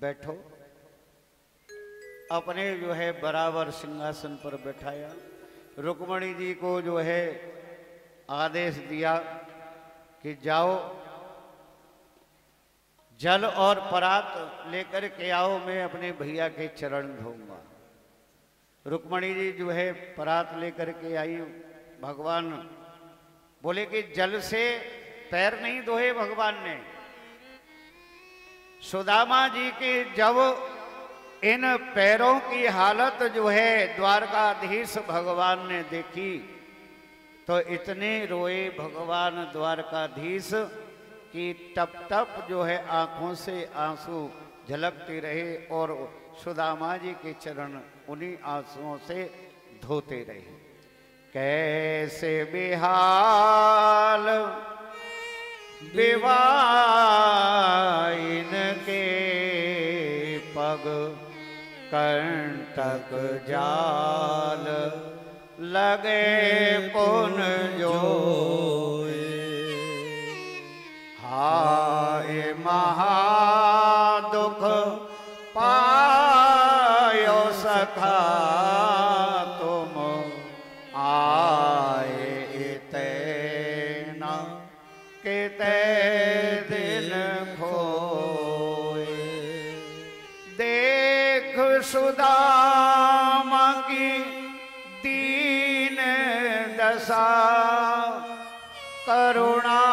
बैठो। अपने जो है बराबर सिंहासन पर बैठाया। रुक्मणी जी को जो है आदेश दिया कि जाओ जल और परात लेकर के आओ, मैं अपने भैया के चरण धोऊंगा। रुक्मणी जी जो है परात लेकर के आई। भगवान बोले कि जल से पैर नहीं धोए भगवान ने। सुदामा जी के जब इन पैरों की हालत जो है द्वारकाधीश भगवान ने देखी तो इतने रोए भगवान द्वारकाधीश कि टप टप जो है आंखों से आंसू झलकते रहे और सुदामा जी के चरण उन्हीं आंसुओं से धोते रहे। कैसे बेहाल विवाइन के पग कंटक जाल लगे पुन जो हाय महादुख पायो सखा तुम आए इतना किते दिन खोए। देख सुदामा की दीन दशा करुणा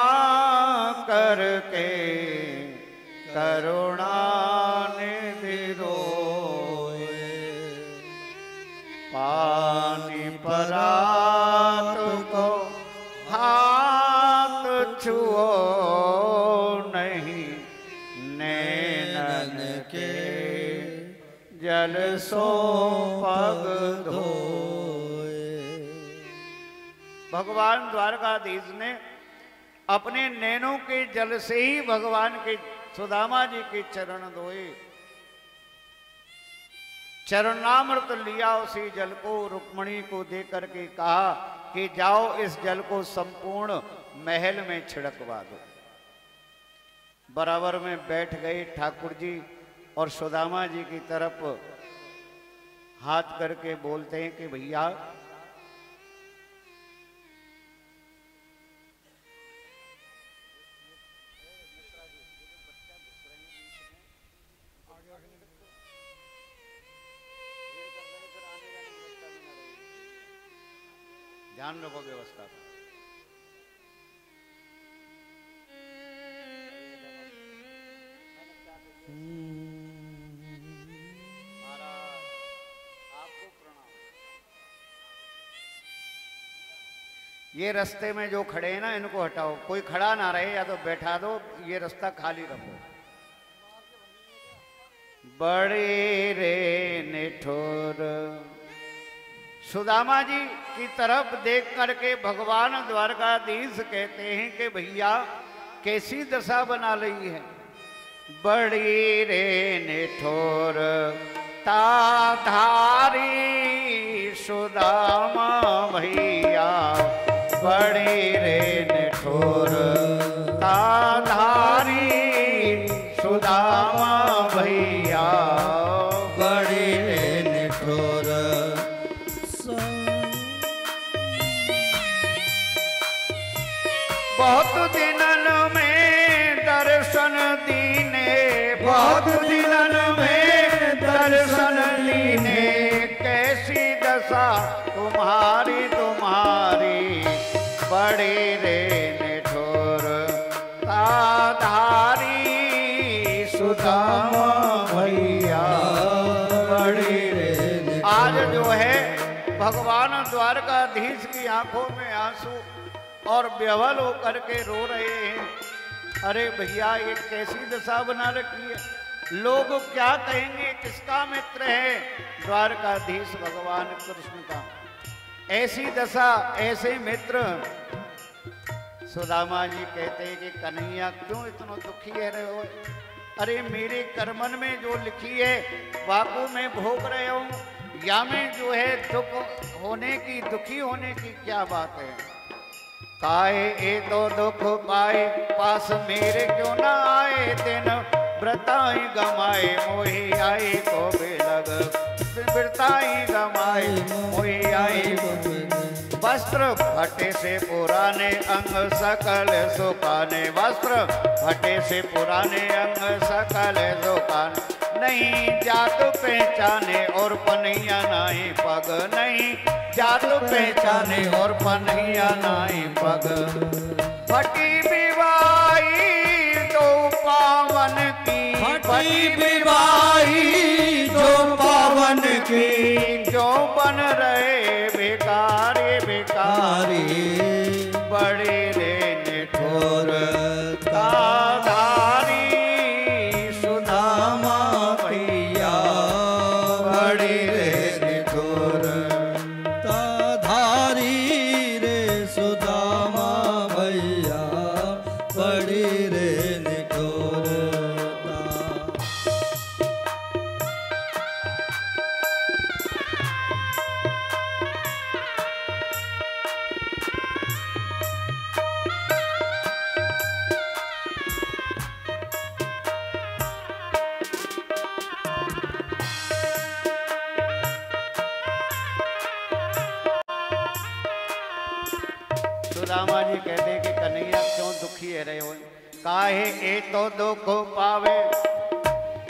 करके करुणा निधि रोए। पानी परात को हाथ छुओ नहीं, नैनन के जल सो पग धोए। भगवान द्वारकाधीश ने अपने नैनों के जल से ही भगवान के सुदामा जी के चरण धोए। चरणामृत लिया, उसी जल को रुक्मणी को दे करके कहा कि जाओ इस जल को संपूर्ण महल में छिड़कवा दो। बराबर में बैठ गए ठाकुर जी और सुदामा जी की तरफ हाथ करके बोलते हैं कि भैया ध्यान रखो व्यवस्था का। महाराज आपको प्रणाम। ये रास्ते में जो खड़े हैं ना इनको हटाओ, कोई खड़ा ना रहे, या तो बैठा दो, ये रास्ता खाली रखो। बड़े रे निठुर सुदामा जी की तरफ देख करके भगवान द्वारकाधीश कहते हैं कि भैया कैसी दशा बना ली है। बड़ी रे निठुर ताधारी सुदामा भैया, बड़ी रे निठुर ताधारी सुदामा भैया, बड़ी रे निठुर। बहुत दिनन में दर्शन दीने, बहुत दिनन में दर्शन दीने, कैसी दशा तुम्हारी तुम्हारी, बड़ी रे निठुर ताधारी सुदामा भैया, बड़ी रे। आज जो है भगवान द्वारकाधीश की आंखों में आंसू और बेवल होकर के रो रहे हैं। अरे भैया ये कैसी दशा बना रखी है, लोग क्या कहेंगे, किसका मित्र है। द्वारकाधीश भगवान कृष्ण का। ऐसी दशा, ऐसे मित्र। सुदामा जी कहते हैं कि कन्हैया क्यों इतना दुखी है रहे हो। अरे मेरे कर्मन में जो लिखी है वाकू में भोग रहे हूँ, या में जो है दुख होने की, दुखी होने की क्या बात है। काहे ए तो दुख पाए पास मेरे क्यों ना आए दिन, व्रताई गमाए मोहि आई को बिलग, व्रताई गमाए मोहि आई को बिलग। वस्त्र फटे से पुराने अंग सकल सुखाने, वस्त्र फटे से पुराने अंग सकल सुखाने। नहीं जात पहचाने और पनैया नाई पग, नहीं जात पहचाने और पनैया नाई पग। फटी विवाही जो पावन की, फटी विवाही जो पावन की, जो बन रहे भिखारी भिखारी, बड़े रे निठोर धारी सुदामा भैया, बड़ी रे निठोर धारी रे सुदामा भैया, बड़ी रे निठोर। सुदामा जी कहते हैं कि कन्हैया क्यों दुखी है रहे हो? काहे ए तो दुख पावे,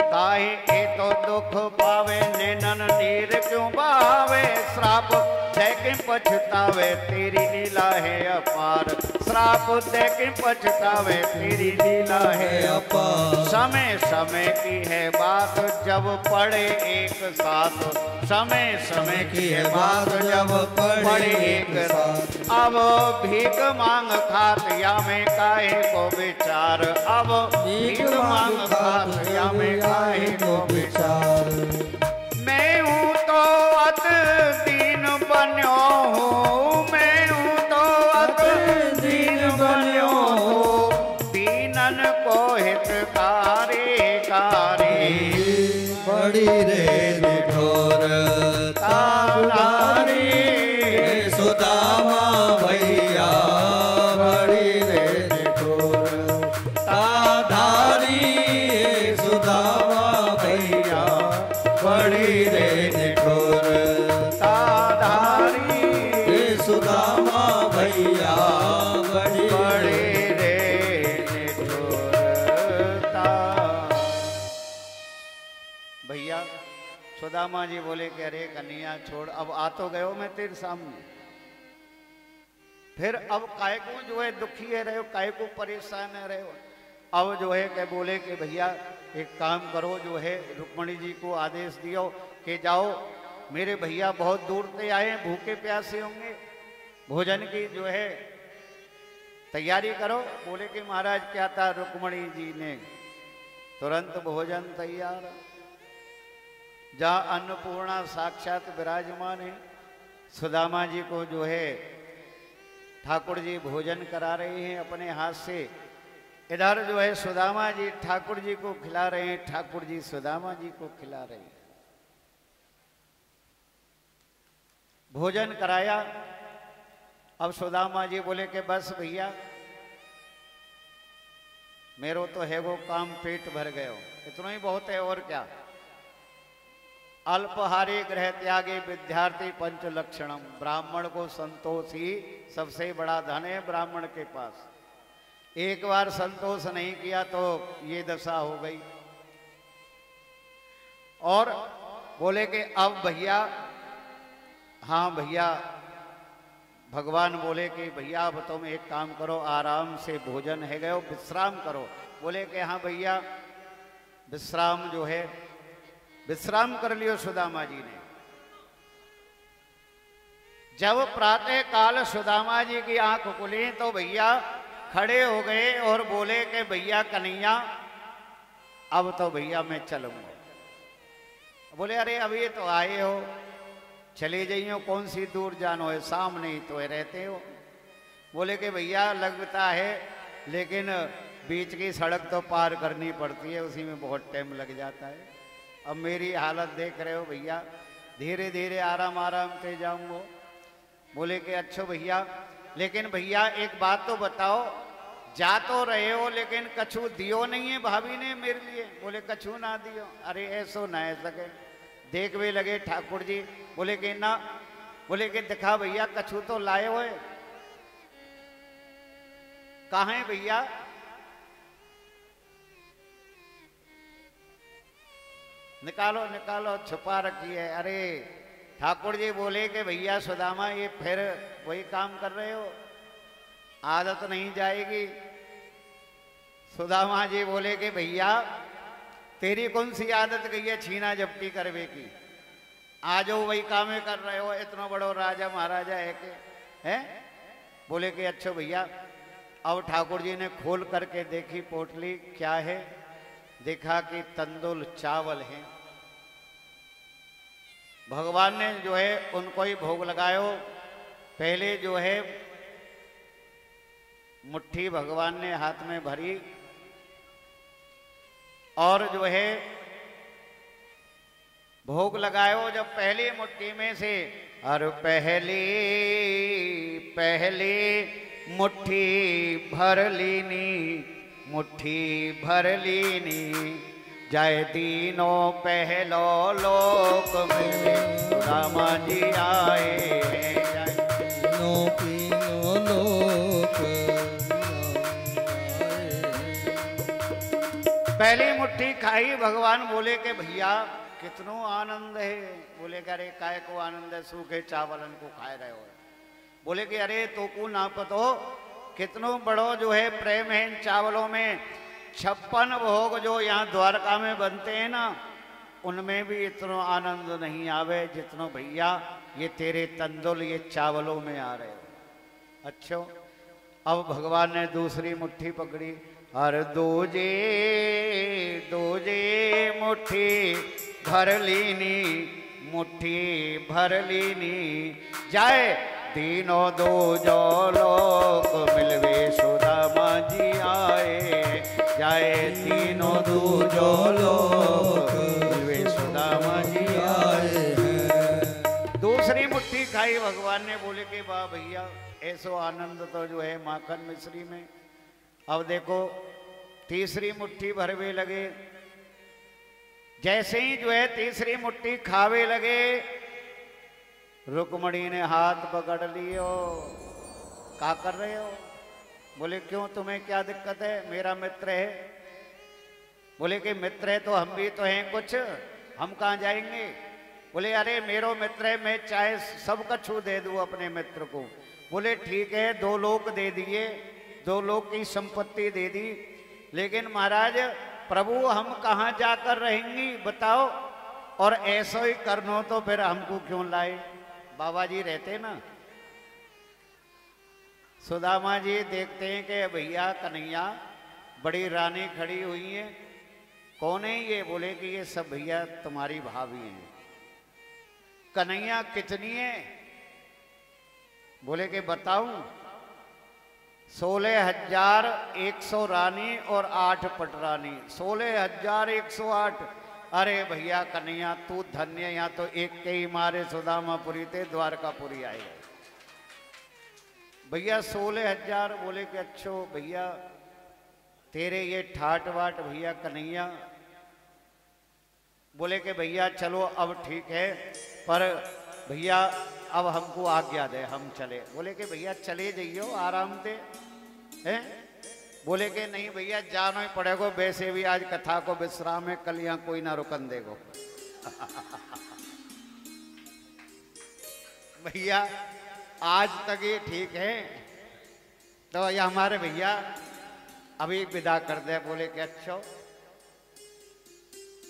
काहे ए तो दुख पावे, नैनन नीर क्यों बहावे। श्राप दे के पछतावे तेरी लीला है अपार, श्राप दे के पछतावे तेरी लीला है अपार। समय समय की है बात जब पड़े एक साथ, समय समय की है बात जब पड़े एक साथ। अब भीख मांग खात या में काहे को विचार, अब भीख मांग खात या में काहे को विचार। मैं हूँ तो अत दीन बन्यो हूँ, मैं हूँ तो अत दीन बन्यो हूँ, दीनन को हितकारी कारी, बड़ी रे निठोर तारी सुदामा भैया, बड़ी रे निठोर ताधारी सुदामा भैया, बड़ी रे निठोर ताधारी सुदामा भैया, बड़ी रे निठुरता। भैया सुदामा जी बोले कि अरे कन्हैया छोड़, अब आ तो गयो मैं तेरे सामने, फिर अब काय को जो है दुखी है रहे हो, काय को परेशान है रहे हो। अब जो है क्या बोले कि भैया एक काम करो, जो है रुक्मणी जी को आदेश दियो कि जाओ, मेरे भैया बहुत दूर से आए हैं, भूखे प्यासे होंगे, भोजन की जो है तैयारी करो। बोले कि महाराज क्या था, रुक्मणी जी ने तुरंत भोजन तैयार, जहाँ अन्नपूर्णा साक्षात विराजमान है, सुदामा जी को जो है ठाकुर जी भोजन करा रहे हैं अपने हाथ से। इधर जो है सुदामा जी ठाकुर जी को खिला रहे हैं, ठाकुर जी सुदामा जी को खिला रहे हैं। भोजन कराया। अब सुदामा जी बोले कि बस भैया मेरो तो है वो काम, पेट भर गयो, इतना ही बहुत है और क्या। अल्पहारी गृह त्यागी विद्यार्थी पंच लक्षणम, ब्राह्मण को संतोष ही सबसे बड़ा धन है ब्राह्मण के पास। एक बार संतोष नहीं किया तो ये दशा हो गई। और बोले कि अब भैया, हाँ भैया, भगवान बोले कि भैया अब तुम एक काम करो, आराम से भोजन है गयो, विश्राम करो। बोले कि हाँ भैया विश्राम जो है, विश्राम कर लियो सुदामा जी ने। जब प्रातः काल सुदामा जी की आंख खुली तो भैया खड़े हो गए और बोले कि भैया कन्हैया अब तो भैया मैं चलूंगा। बोले अरे अभी तो आए हो, चले जाइयो, कौन सी दूर जानो है, सामने ही तो रहते हो। बोले कि भैया लगता है, लेकिन बीच की सड़क तो पार करनी पड़ती है, उसी में बहुत टाइम लग जाता है। अब मेरी हालत देख रहे हो भैया, धीरे धीरे आराम आराम से जाऊंगा। बोले कि अच्छा भैया, लेकिन भैया एक बात तो बताओ, जा तो रहे हो लेकिन कछु दियो नहीं है भाभी ने मेरे लिए। बोले कछु ना दियो। अरे ऐसो ना है सके। देखवे लगे ठाकुर जी। बोले कि ना, बोले कि दिखा भैया कछु तो लाए हो। कहाँ है भैया? निकालो निकालो, छुपा रखी है। अरे ठाकुर जी बोले कि भैया सुदामा ये फिर वही काम कर रहे हो, आदत नहीं जाएगी। सुदामा जी बोले कि भैया तेरी कौन सी आदत गई है छीना झपटी करवे की? आज वो वही काम कर रहे हो, इतना बड़ो राजा महाराजा है के हैं? बोले कि अच्छा भैया। अब ठाकुर जी ने खोल करके देखी पोटली, क्या है? देखा कि तंदुल चावल है। भगवान ने जो है उनको ही भोग लगायो। पहले जो है मुट्ठी भगवान ने हाथ में भरी और जो है भोग लगायो। जब पहली मुट्ठी में से और पहली मुट्ठी भर लीनी, मुट्ठी भर लीनी, जय दीनों पहलो लोक में रामा जी आए। नो पीनो लोक पहली मुट्ठी खाई। भगवान बोले कि भैया कितनो आनंद है। बोले कि अरे काय को आनंद है, सूखे चावलन को खाए रहे हो। बोले कि अरे तो को ना पतो कितनो बड़ो जो है प्रेम है इन चावलों में। 56 भोग जो यहाँ द्वारका में बनते हैं ना, उनमें भी इतना आनंद नहीं आवे जितनो भैया ये तेरे तंदुल ये चावलों में आ रहे हो। अच्छो अब भगवान ने दूसरी मुट्ठी पकड़ी और दूजे मुट्ठी भर लीनी, मुट्ठी भर लीनी, जाए दीनो दो जो लोक मिलवे सुदामा जी आए। जाए दीनो दो जो लोक मिलवे सुदामा जी आए। दूसरी मुट्ठी खाई। भगवान ने बोले कि वाह भैया ऐसो आनंद तो जो है माखन मिश्री में। अब देखो तीसरी मुट्ठी भरवे लगे। जैसे ही जो है तीसरी मुट्ठी खावे लगे, रुक्मणी ने हाथ पकड़ लियो। क्या कर रहे हो? बोले क्यों, तुम्हें क्या दिक्कत है? मेरा मित्र है। बोले कि मित्र है तो हम भी तो हैं कुछ, हम कहाँ जाएंगे? बोले अरे मेरो मित्र है, मैं चाहे सब कछु दे दूं अपने मित्र को। बोले ठीक है, 2 लोक दे दिए, 2 लोक की संपत्ति दे दी, लेकिन महाराज प्रभु हम कहाँ जाकर रहेंगी बताओ? और ऐसा ही करनो तो फिर हमको क्यों लाए? बाबा जी रहते ना। सुदामा जी देखते हैं कि भैया कन्हैया बड़ी रानी खड़ी हुई है। कौन है ये? बोले कि ये सब भैया तुम्हारी भाभी हैं। कन्हैया कितनी है? बोले कि बताऊं? 16,100 रानी और 8 पटरानी। 16,108। अरे भैया कन्हैया तू धन्य, यहाँ तो एक के ही मारे सुदामापुरी थे द्वारकापुरी आए भैया 16,000। बोले कि अच्छो भैया तेरे ये ठाट वाट भैया कन्हैया। बोले कि भैया चलो अब ठीक है, पर भैया अब हमको आज्ञा दे, हम चले। बोले कि भैया चले जाइयो आराम से हैं। बोले कि नहीं भैया जाना ही पड़ेगा, वैसे भी आज कथा को विश्राम है, कल यहाँ कोई ना रुकन देगो। भैया आज तक ये ठीक है, तो ये हमारे भैया अभी विदा कर दे। बोले कि अच्छा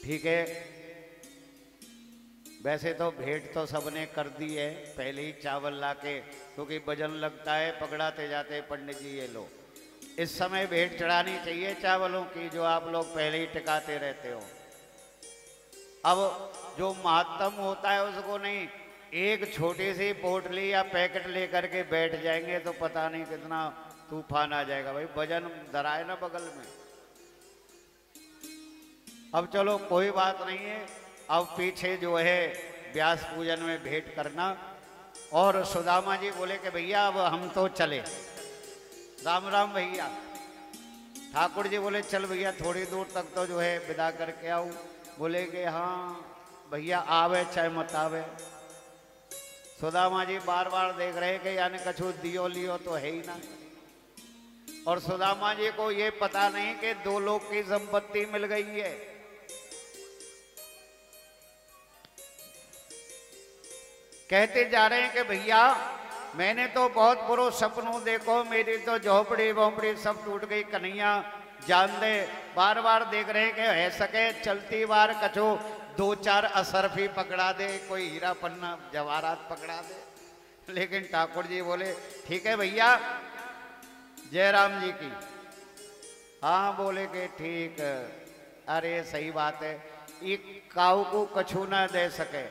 ठीक है। वैसे तो भेंट तो सबने कर दी है पहले ही चावल लाके, क्योंकि वजन लगता है, पकड़ाते जाते पंडित जी ये लोग। इस समय भेंट चढ़ानी चाहिए चावलों की, जो आप लोग पहले ही टिकाते रहते हो। अब जो महत्तम होता है उसको नहीं, एक छोटी सी पोटली या पैकेट लेकर के बैठ जाएंगे तो पता नहीं कितना तूफान आ जाएगा। भाई वजन धराए ना बगल में। अब चलो कोई बात नहीं है। अब पीछे जो है व्यास पूजन में भेंट करना। और सुदामा जी बोले कि भैया अब हम तो चले। राम राम भैया। ठाकुर जी बोले चल भैया थोड़ी दूर तक तो जो है विदा करके आऊं। बोले कि हाँ भैया आवे चाहे मत आवे। सुदामा जी बार बार देख रहे कि यानी कछु दियो लियो तो है ही ना। और सुदामा जी को ये पता नहीं कि 2 लोग की संपत्ति मिल गई है। कहते जा रहे हैं कि भैया मैंने तो बहुत बुरो सपनों देखो, मेरी तो झोपड़ी वोपड़ी सब टूट गई, कन्हैया जान दे। बार बार देख रहे हैं कि है सके चलती बार कछो 2-4 असरफी पकड़ा दे, कोई हीरा पन्ना जवाहरात पकड़ा दे। लेकिन ठाकुर जी बोले ठीक है भैया, जयराम जी की। हाँ बोले कि ठीक, अरे सही बात है, एक काऊ को कछु ना दे सके,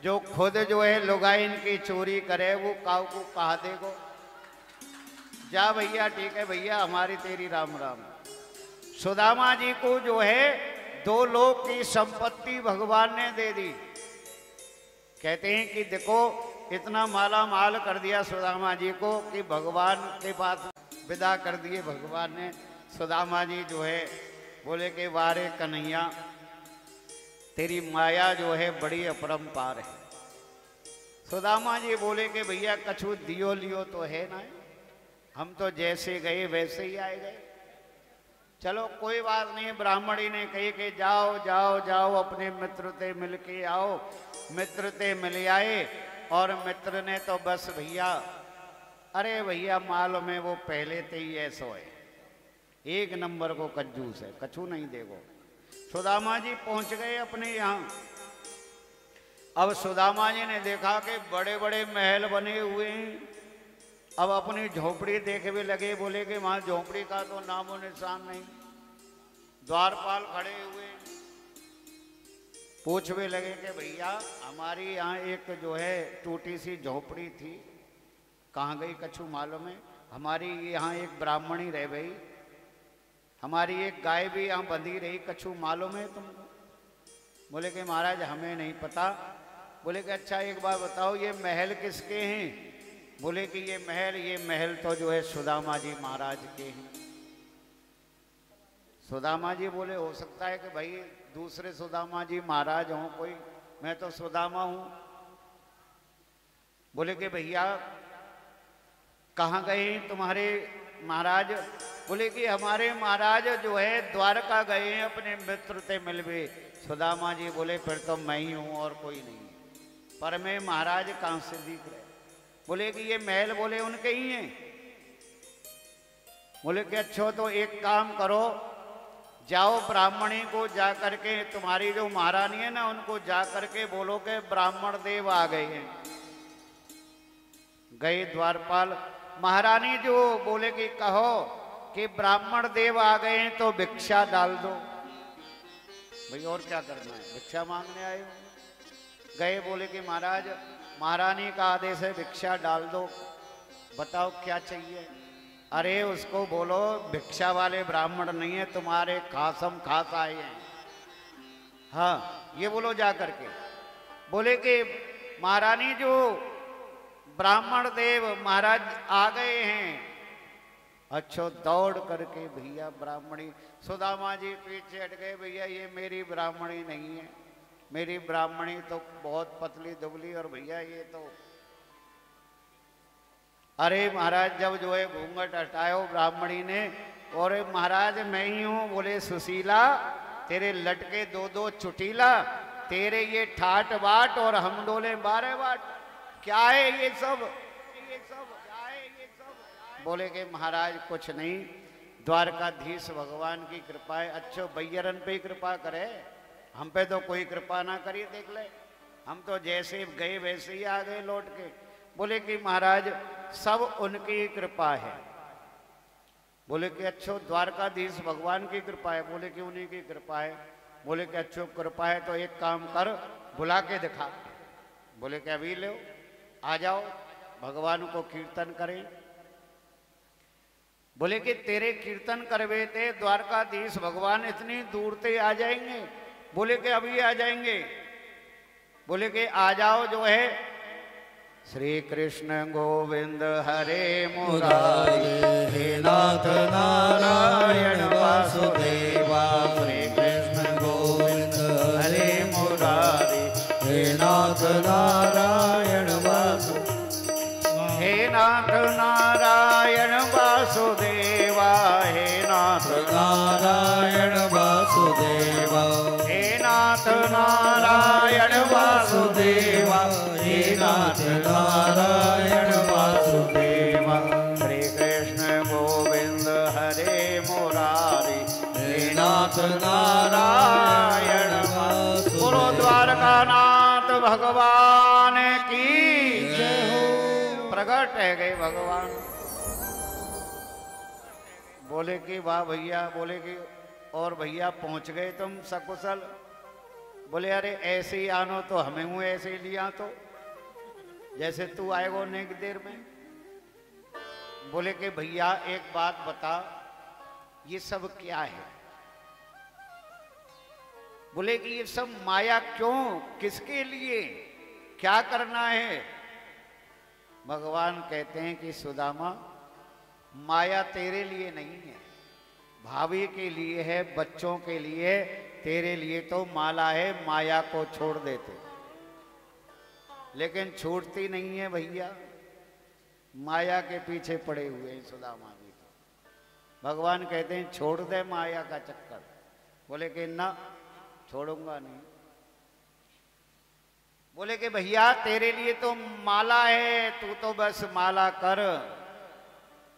जो खुद जो है लुगाइन की चोरी करे वो काऊ को कहा देगो। जा भैया ठीक है भैया, हमारी तेरी राम राम। सुदामा जी को जो है 2 लोग की संपत्ति भगवान ने दे दी। कहते हैं कि देखो इतना माला माल कर दिया सुदामा जी को कि भगवान के पास विदा कर दिए भगवान ने। सुदामा जी जो है बोले कि वारे कन्हैया तेरी माया जो है बड़ी अपरंपार है। सुदामा जी बोले कि भैया कछु दियो लियो तो है ना, हम तो जैसे गए वैसे ही आए गए। चलो कोई बात नहीं। ब्राह्मणी ने कही कि जाओ जाओ जाओ अपने मित्र से मिल के आओ। मित्र से मिल आए और मित्र ने तो बस भैया, अरे भैया मालूम है वो पहले से ही ऐसो है, 1 नंबर को कंजूस है, कछु नहीं देगो। सुदामा जी पहुंच गए अपने यहाँ। अब सुदामा जी ने देखा कि बड़े बड़े महल बने हुए हैं। अब अपनी झोपड़ी देखने लगे। बोले कि वहां झोपड़ी का तो नामो निशान नहीं। द्वारपाल खड़े हुए पूछने लगे कि भैया हमारी यहाँ एक जो है टूटी सी झोपड़ी थी, कहाँ गई कछु मालूम है? हमारी यहाँ एक ब्राह्मणी रह गई, हमारी एक गाय भी यहाँ बंधी रही, कछु मालूम है तुमको? बोले कि महाराज हमें नहीं पता। बोले कि अच्छा एक बार बताओ ये महल किसके हैं? बोले कि ये महल तो जो है सुदामा जी महाराज के हैं। सुदामा जी बोले हो सकता है कि भाई दूसरे सुदामा जी महाराज हों कोई, मैं तो सुदामा हूं। बोले कि भैया कहाँ गए तुम्हारे महाराज? बोले कि हमारे महाराज जो है द्वारका गए हैं अपने मित्र से मिलवे। सुदामा जी बोले फिर तो मैं ही हूं और कोई नहीं, पर मैं महाराज कहां से दिख रहे? बोले कि ये महल बोले उनके ही हैं। बोले कि अच्छा तो एक काम करो, जाओ ब्राह्मणी को जा करके, तुम्हारी जो महारानी है ना उनको जा करके बोलो कि ब्राह्मण देव आ गए हैं। गए द्वारपाल, महारानी जो बोले कि कहो कि ब्राह्मण देव आ गए हैं तो भिक्षा डाल दो। भाई और क्या करना है, भिक्षा मांगने आए हो। गए बोले कि महाराज महारानी का आदेश है भिक्षा डाल दो, बताओ क्या चाहिए? अरे उसको बोलो भिक्षा वाले ब्राह्मण नहीं है, तुम्हारे खासम खास आए हैं। हाँ ये बोलो जा करके। बोले कि महारानी जो ब्राह्मण देव महाराज आ गए हैं। अच्छा दौड़ करके भैया ब्राह्मणी, सुदामा जी पीछे हट गए, भैया ये मेरी ब्राह्मणी नहीं है, मेरी ब्राह्मणी तो बहुत पतली दुबली, और भैया ये तो, अरे महाराज जब जो है घूंघट हटायो ब्राह्मणी ने, और महाराज मैं ही हूं। बोले सुशीला तेरे लटके 2-2 चुटीला, तेरे ये ठाट बाट और हम डोले 12 बाट, क्या है ये सब? क्या है ये सब? बोले कि महाराज कुछ नहीं, द्वारकाधीश भगवान की कृपा है। अच्छा बैरन पे ही कृपा करे, हम पे तो कोई कृपा ना करिए, देख ले हम तो जैसे गए वैसे ही आ गए लौट के। बोले कि महाराज सब उनकी कृपा है। बोले कि अच्छो द्वारकाधीश भगवान की कृपा है? बोले कि उन्हीं की कृपा है। बोले कि अच्छो कृपा है तो एक काम कर, बुला के दिखा। बोले कि अभी लो आ जाओ भगवान को कीर्तन करें। बोले कि तेरे कीर्तन करवे थे द्वारकाधीश भगवान इतनी दूर से आ जाएंगे? बोले कि अभी आ जाएंगे। बोले कि आ जाओ जो है श्री कृष्ण गोविंद हरे मुरारी, हे नाथ नारायण वासुदेवा। श्री कृष्ण गोविंद हरे मुरारी, हे नाथ नारायण वासुदेवा। हे नाथ नारायण वासुदेवा, हे नाथ नारायण वासुदेवा, हे नाथ नारायण वासुदेवा, हे नाथ नारायण वासुदेवा। श्री कृष्ण गोविंद हरे मुरारी, हे नाथ नारायण वासुदेवा। बोलो द्वारका नाथ भगवान की जय हो। प्रकट है गए भगवान। बोले कि वाह भैया, बोले कि और भैया पहुंच गए तुम सकुशल। बोले अरे ऐसे ही आनो तो हमें हूँ ऐसे ही लिया, तो जैसे तू आएगो नहीं देर में। बोले कि भैया एक बात बता, ये सब क्या है? बोले कि ये सब माया क्यों, किसके लिए, क्या करना है? भगवान कहते हैं कि सुदामा, माया तेरे लिए नहीं है, भाभी के लिए है, बच्चों के लिए। तेरे लिए तो माला है, माया को छोड़ देते, लेकिन छूटती नहीं है भैया। माया के पीछे पड़े हुए हैं सुदामा जी। तो भगवान कहते हैं छोड़ दे माया का चक्कर। बोले कि ना, छोड़ूंगा नहीं। बोले कि भैया तेरे लिए तो माला है, तू तो बस माला कर।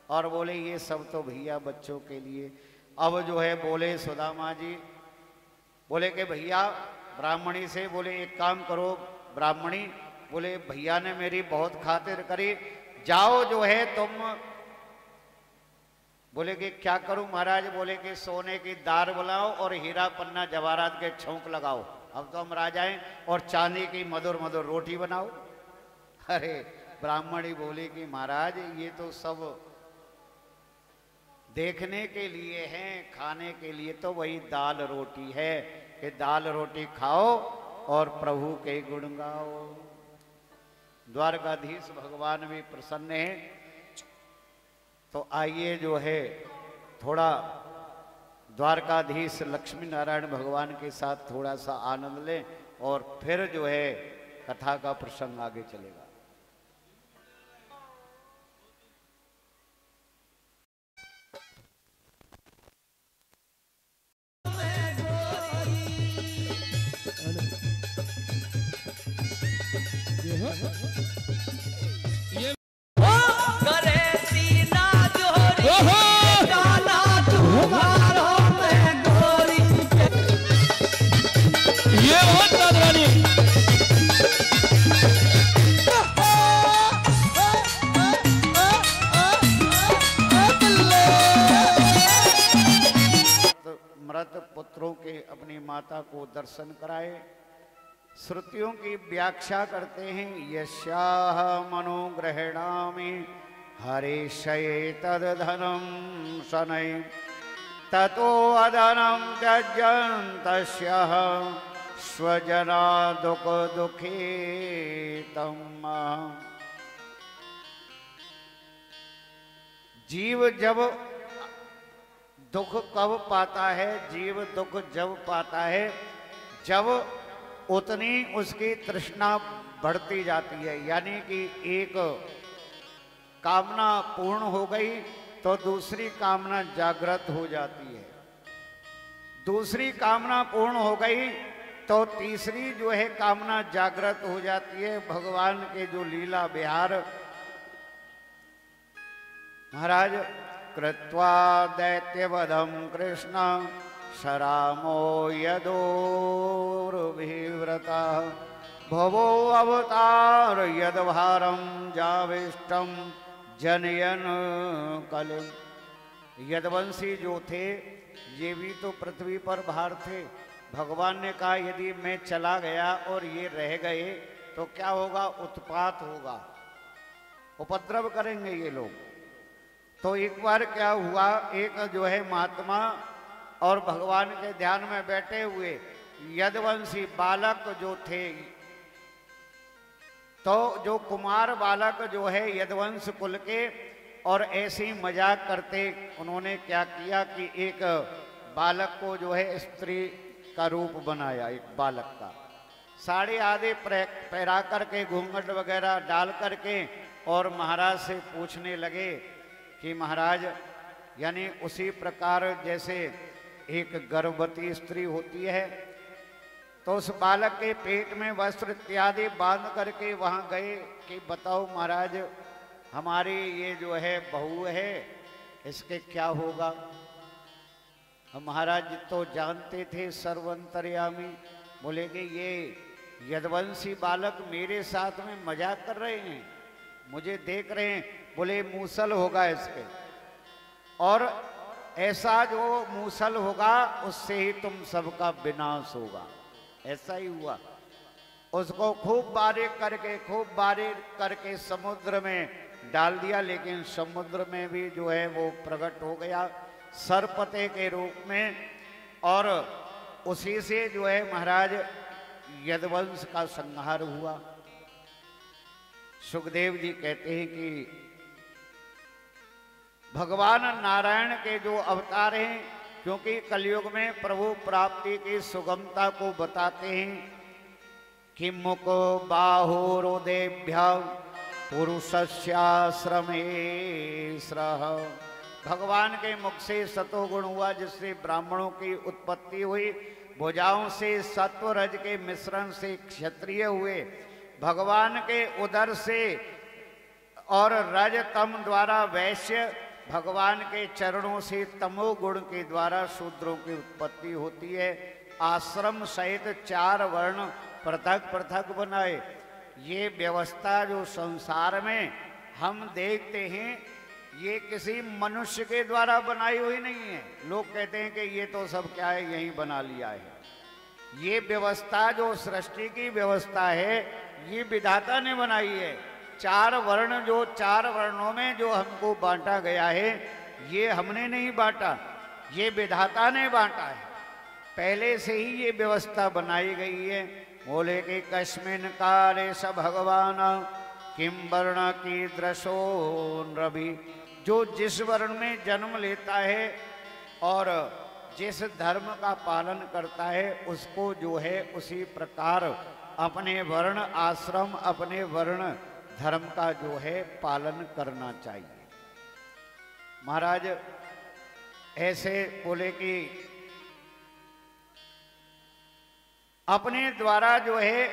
और बोले ये सब तो भैया बच्चों के लिए। अब जो है बोले सुदामा जी, बोले कि भैया ब्राह्मणी से, बोले एक काम करो ब्राह्मणी, बोले भैया ने मेरी बहुत खातिर करी, जाओ जो है तुम। बोले कि क्या करूं महाराज? बोले कि सोने की दार बनाओ और हीरा पन्ना जवाहरात के छौंक लगाओ, अब तो हम राजा हैं, और चांदी की मधुर मधुर रोटी बनाओ। अरे ब्राह्मणी बोली कि महाराज ये तो सब देखने के लिए हैं, खाने के लिए तो वही दाल रोटी है कि दाल रोटी खाओ और प्रभु के गुण गाओ। द्वारकाधीश भगवान भी प्रसन्न है। तो आइए जो है थोड़ा द्वारकाधीश लक्ष्मी नारायण भगवान के साथ थोड़ा सा आनंद लें, और फिर जो है कथा का प्रसंग आगे चलेगा। मृत पुत्रों के अपनी माता को दर्शन कराए। श्रुतियों की व्याख्या करते हैं, यस्याह मनोग्रहणामि हरिशये तदधनं शनै ततो अधनं त्यज्यन्तस्यः स्वजना दुख दुखितं। जीव जब दुख कब पाता है? जीव दुख जब पाता है जब उतनी उसकी तृष्णा बढ़ती जाती है। यानी कि एक कामना पूर्ण हो गई तो दूसरी कामना जागृत हो जाती है, दूसरी कामना पूर्ण हो गई तो तीसरी जो है कामना जागृत हो जाती है। भगवान के जो लीला विहार महाराज, कृत्वा दैत्यवधं कृष्ण शरामो यदोर्भिव्रता भवो अवतार यदभारं जाविष्टं जनयन कलिम। यदवंशी जो थे ये भी तो पृथ्वी पर भार थे। भगवान ने कहा यदि मैं चला गया और ये रह गए तो क्या होगा? उत्पात होगा, उपद्रव करेंगे ये लोग। तो एक बार क्या हुआ, एक जो है महात्मा और भगवान के ध्यान में बैठे हुए यदवंशी बालक जो थे, तो जो कुमार बालक जो है यदुवंश कुल के और ऐसे ही मजाक करते, उन्होंने क्या किया कि एक बालक को जो है स्त्री का रूप बनाया, एक बालक का साड़ी आदि पहरा करके घूंघट वगैरह डाल करके, और महाराज से पूछने लगे कि महाराज, यानी उसी प्रकार जैसे एक गर्भवती स्त्री होती है तो उस बालक के पेट में वस्त्र इत्यादि बांध करके वहां गए कि बताओ महाराज, हमारी ये जो है बहू है, इसके क्या होगा। महाराज तो जानते थे सर्वंतर्यामी, बोले कि ये यदुवंशी बालक मेरे साथ में मजाक कर रहे हैं, मुझे देख रहे हैं, बोले मूसल होगा इसके, और ऐसा जो मूसल होगा उससे ही तुम सबका विनाश होगा। ऐसा ही हुआ, उसको खूब बारीक करके समुद्र में डाल दिया, लेकिन समुद्र में भी जो है वो प्रकट हो गया सर्पते के रूप में, और उसी से जो है महाराज यदुवंश का संहार हुआ। सुखदेव जी कहते हैं कि भगवान नारायण के जो अवतार हैं, क्योंकि कलयुग में प्रभु प्राप्ति की सुगमता को बताते हैं कि मुख बाहुरोदेभ्य पुरुषस्याश्रमे स्रह, भगवान के मुख से सतोगुण हुआ जिससे ब्राह्मणों की उत्पत्ति हुई, भुजाओं से सत्व रज के मिश्रण से क्षत्रिय हुए, भगवान के उदर से और रज तम द्वारा वैश्य, भगवान के चरणों से तमोगुण के द्वारा शूद्रों की उत्पत्ति होती है। आश्रम सहित 4 वर्ण पृथक पृथक बनाए। ये व्यवस्था जो संसार में हम देखते हैं, ये किसी मनुष्य के द्वारा बनाई हुई नहीं है। लोग कहते हैं कि ये तो सब क्या है, यही बना लिया है। ये व्यवस्था जो सृष्टि की व्यवस्था है, ये विधाता ने बनाई है। 4 वर्ण, जो 4 वर्णों में जो हमको बांटा गया है, ये हमने नहीं बांटा, ये विधाता ने बांटा है। पहले से ही ये व्यवस्था बनाई गई है। बोले कि कस्मिन काले स भगवान किम वर्ण की दृशो रवि, जो जिस वर्ण में जन्म लेता है और जिस धर्म का पालन करता है, उसको जो है उसी प्रकार अपने वर्ण आश्रम, अपने वर्ण धर्म का जो है पालन करना चाहिए। महाराज ऐसे बोले कि अपने द्वारा जो है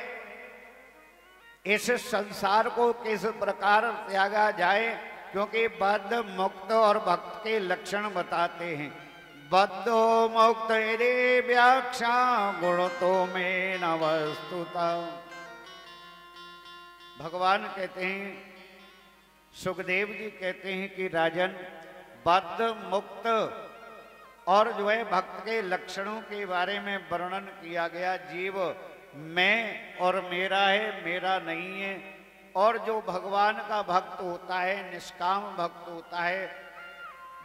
इस संसार को किस प्रकार त्यागा जाए, क्योंकि बद्ध मुक्त और भक्त के लक्षण बताते हैं। बद्धो मुक्त यदि व्याख्या गुण तो में न वस्तुता। भगवान कहते हैं, सुखदेव जी कहते हैं कि राजन, बद्ध मुक्त और जो है भक्त के लक्षणों के बारे में वर्णन किया गया। जीव मैं और मेरा है, मेरा नहीं है। और जो भगवान का भक्त होता है, निष्काम भक्त होता है,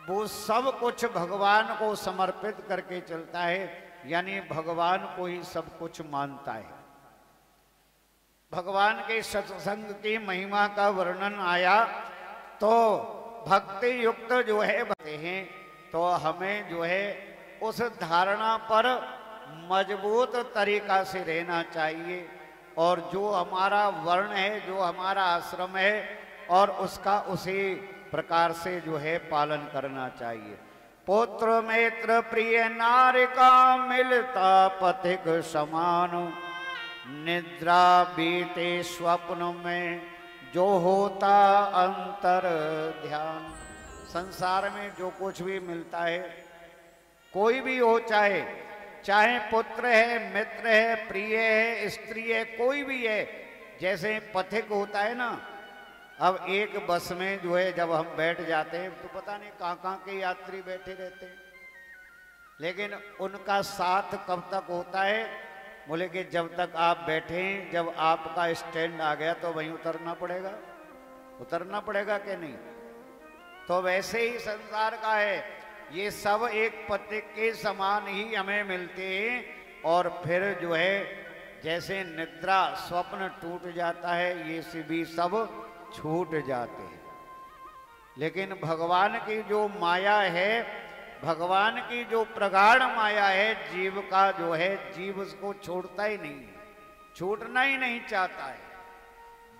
वो सब कुछ भगवान को समर्पित करके चलता है, यानी भगवान को ही सब कुछ मानता है। भगवान के सत्संग की महिमा का वर्णन आया तो भक्ति युक्त जो है भक्ति हैं, तो हमें जो है उस धारणा पर मजबूत तरीका से रहना चाहिए, और जो हमारा वर्ण है, जो हमारा आश्रम है, और उसका उसी प्रकार से जो है पालन करना चाहिए। पुत्र मित्र प्रिय नारिका मिलता पथिक समान, निद्रा बीते स्वप्न में जो होता अंतर ध्यान। संसार में जो कुछ भी मिलता है, कोई भी हो, चाहे पुत्र है, मित्र है, प्रिय है, स्त्री है, कोई भी है। जैसे पथिक होता है ना, अब एक बस में जो है जब हम बैठ जाते हैं तो पता नहीं कहाँ के यात्री बैठे रहते हैं, लेकिन उनका साथ कब तक होता है? बोले कि जब तक आप बैठे, जब आपका स्टैंड आ गया तो वहीं उतरना पड़ेगा कि नहीं? तो वैसे ही संसार का है, ये सब एक पथिक के समान ही हमें मिलते हैं, और फिर जो है जैसे निद्रा स्वप्न टूट जाता है, ये भी सब छूट जाते हैं। लेकिन भगवान की जो माया है, भगवान की जो प्रगाढ़ माया है, जीव का जो है, जीव उसको छोड़ता ही नहीं, छूटना ही नहीं चाहता है।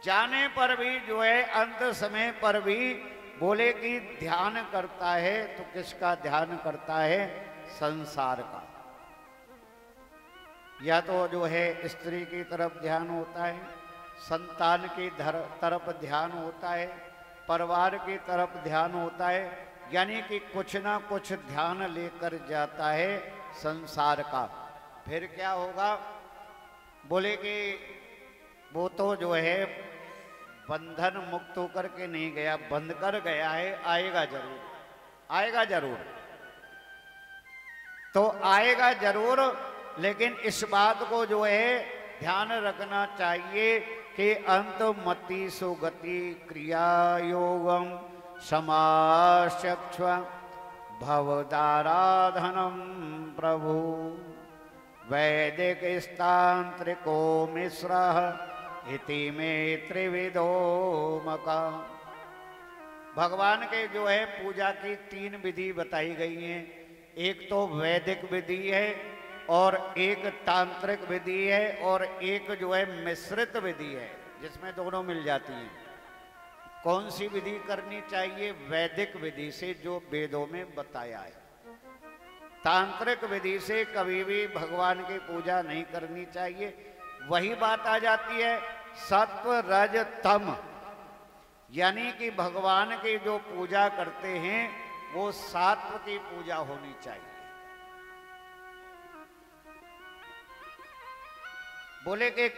जाने पर भी जो है, अंत समय पर भी बोले कि ध्यान करता है, तो किसका ध्यान करता है? संसार का। या तो जो है स्त्री की तरफ ध्यान होता है, संतान की तरफ ध्यान होता है, परिवार की तरफ ध्यान होता है, यानी कि कुछ ना कुछ ध्यान लेकर जाता है संसार का। फिर क्या होगा? बोले कि वो तो जो है बंधन मुक्त होकर के नहीं गया, बंध कर गया है, आएगा जरूर, आएगा जरूर। तो आएगा जरूर, लेकिन इस बात को जो है ध्यान रखना चाहिए कि अंत मति सुगति क्रिया योगम समाचक्ष भवदाराधनम प्रभु वैदिक तांत्रिको मिश्र इति में त्रिविधो मका। भगवान के जो है पूजा की 3 विधि बताई गई हैं। एक तो वैदिक विधि है, और एक तांत्रिक विधि है, और एक जो है मिश्रित विधि है, जिसमें दोनों मिल जाती हैं। कौन सी विधि करनी चाहिए? वैदिक विधि से, जो वेदों में बताया है। तांत्रिक विधि से कभी भी भगवान की पूजा नहीं करनी चाहिए। वही बात आ जाती है सत्व रज तम, यानी कि भगवान की जो पूजा करते हैं वो सात्व की पूजा होनी चाहिए। बोले कि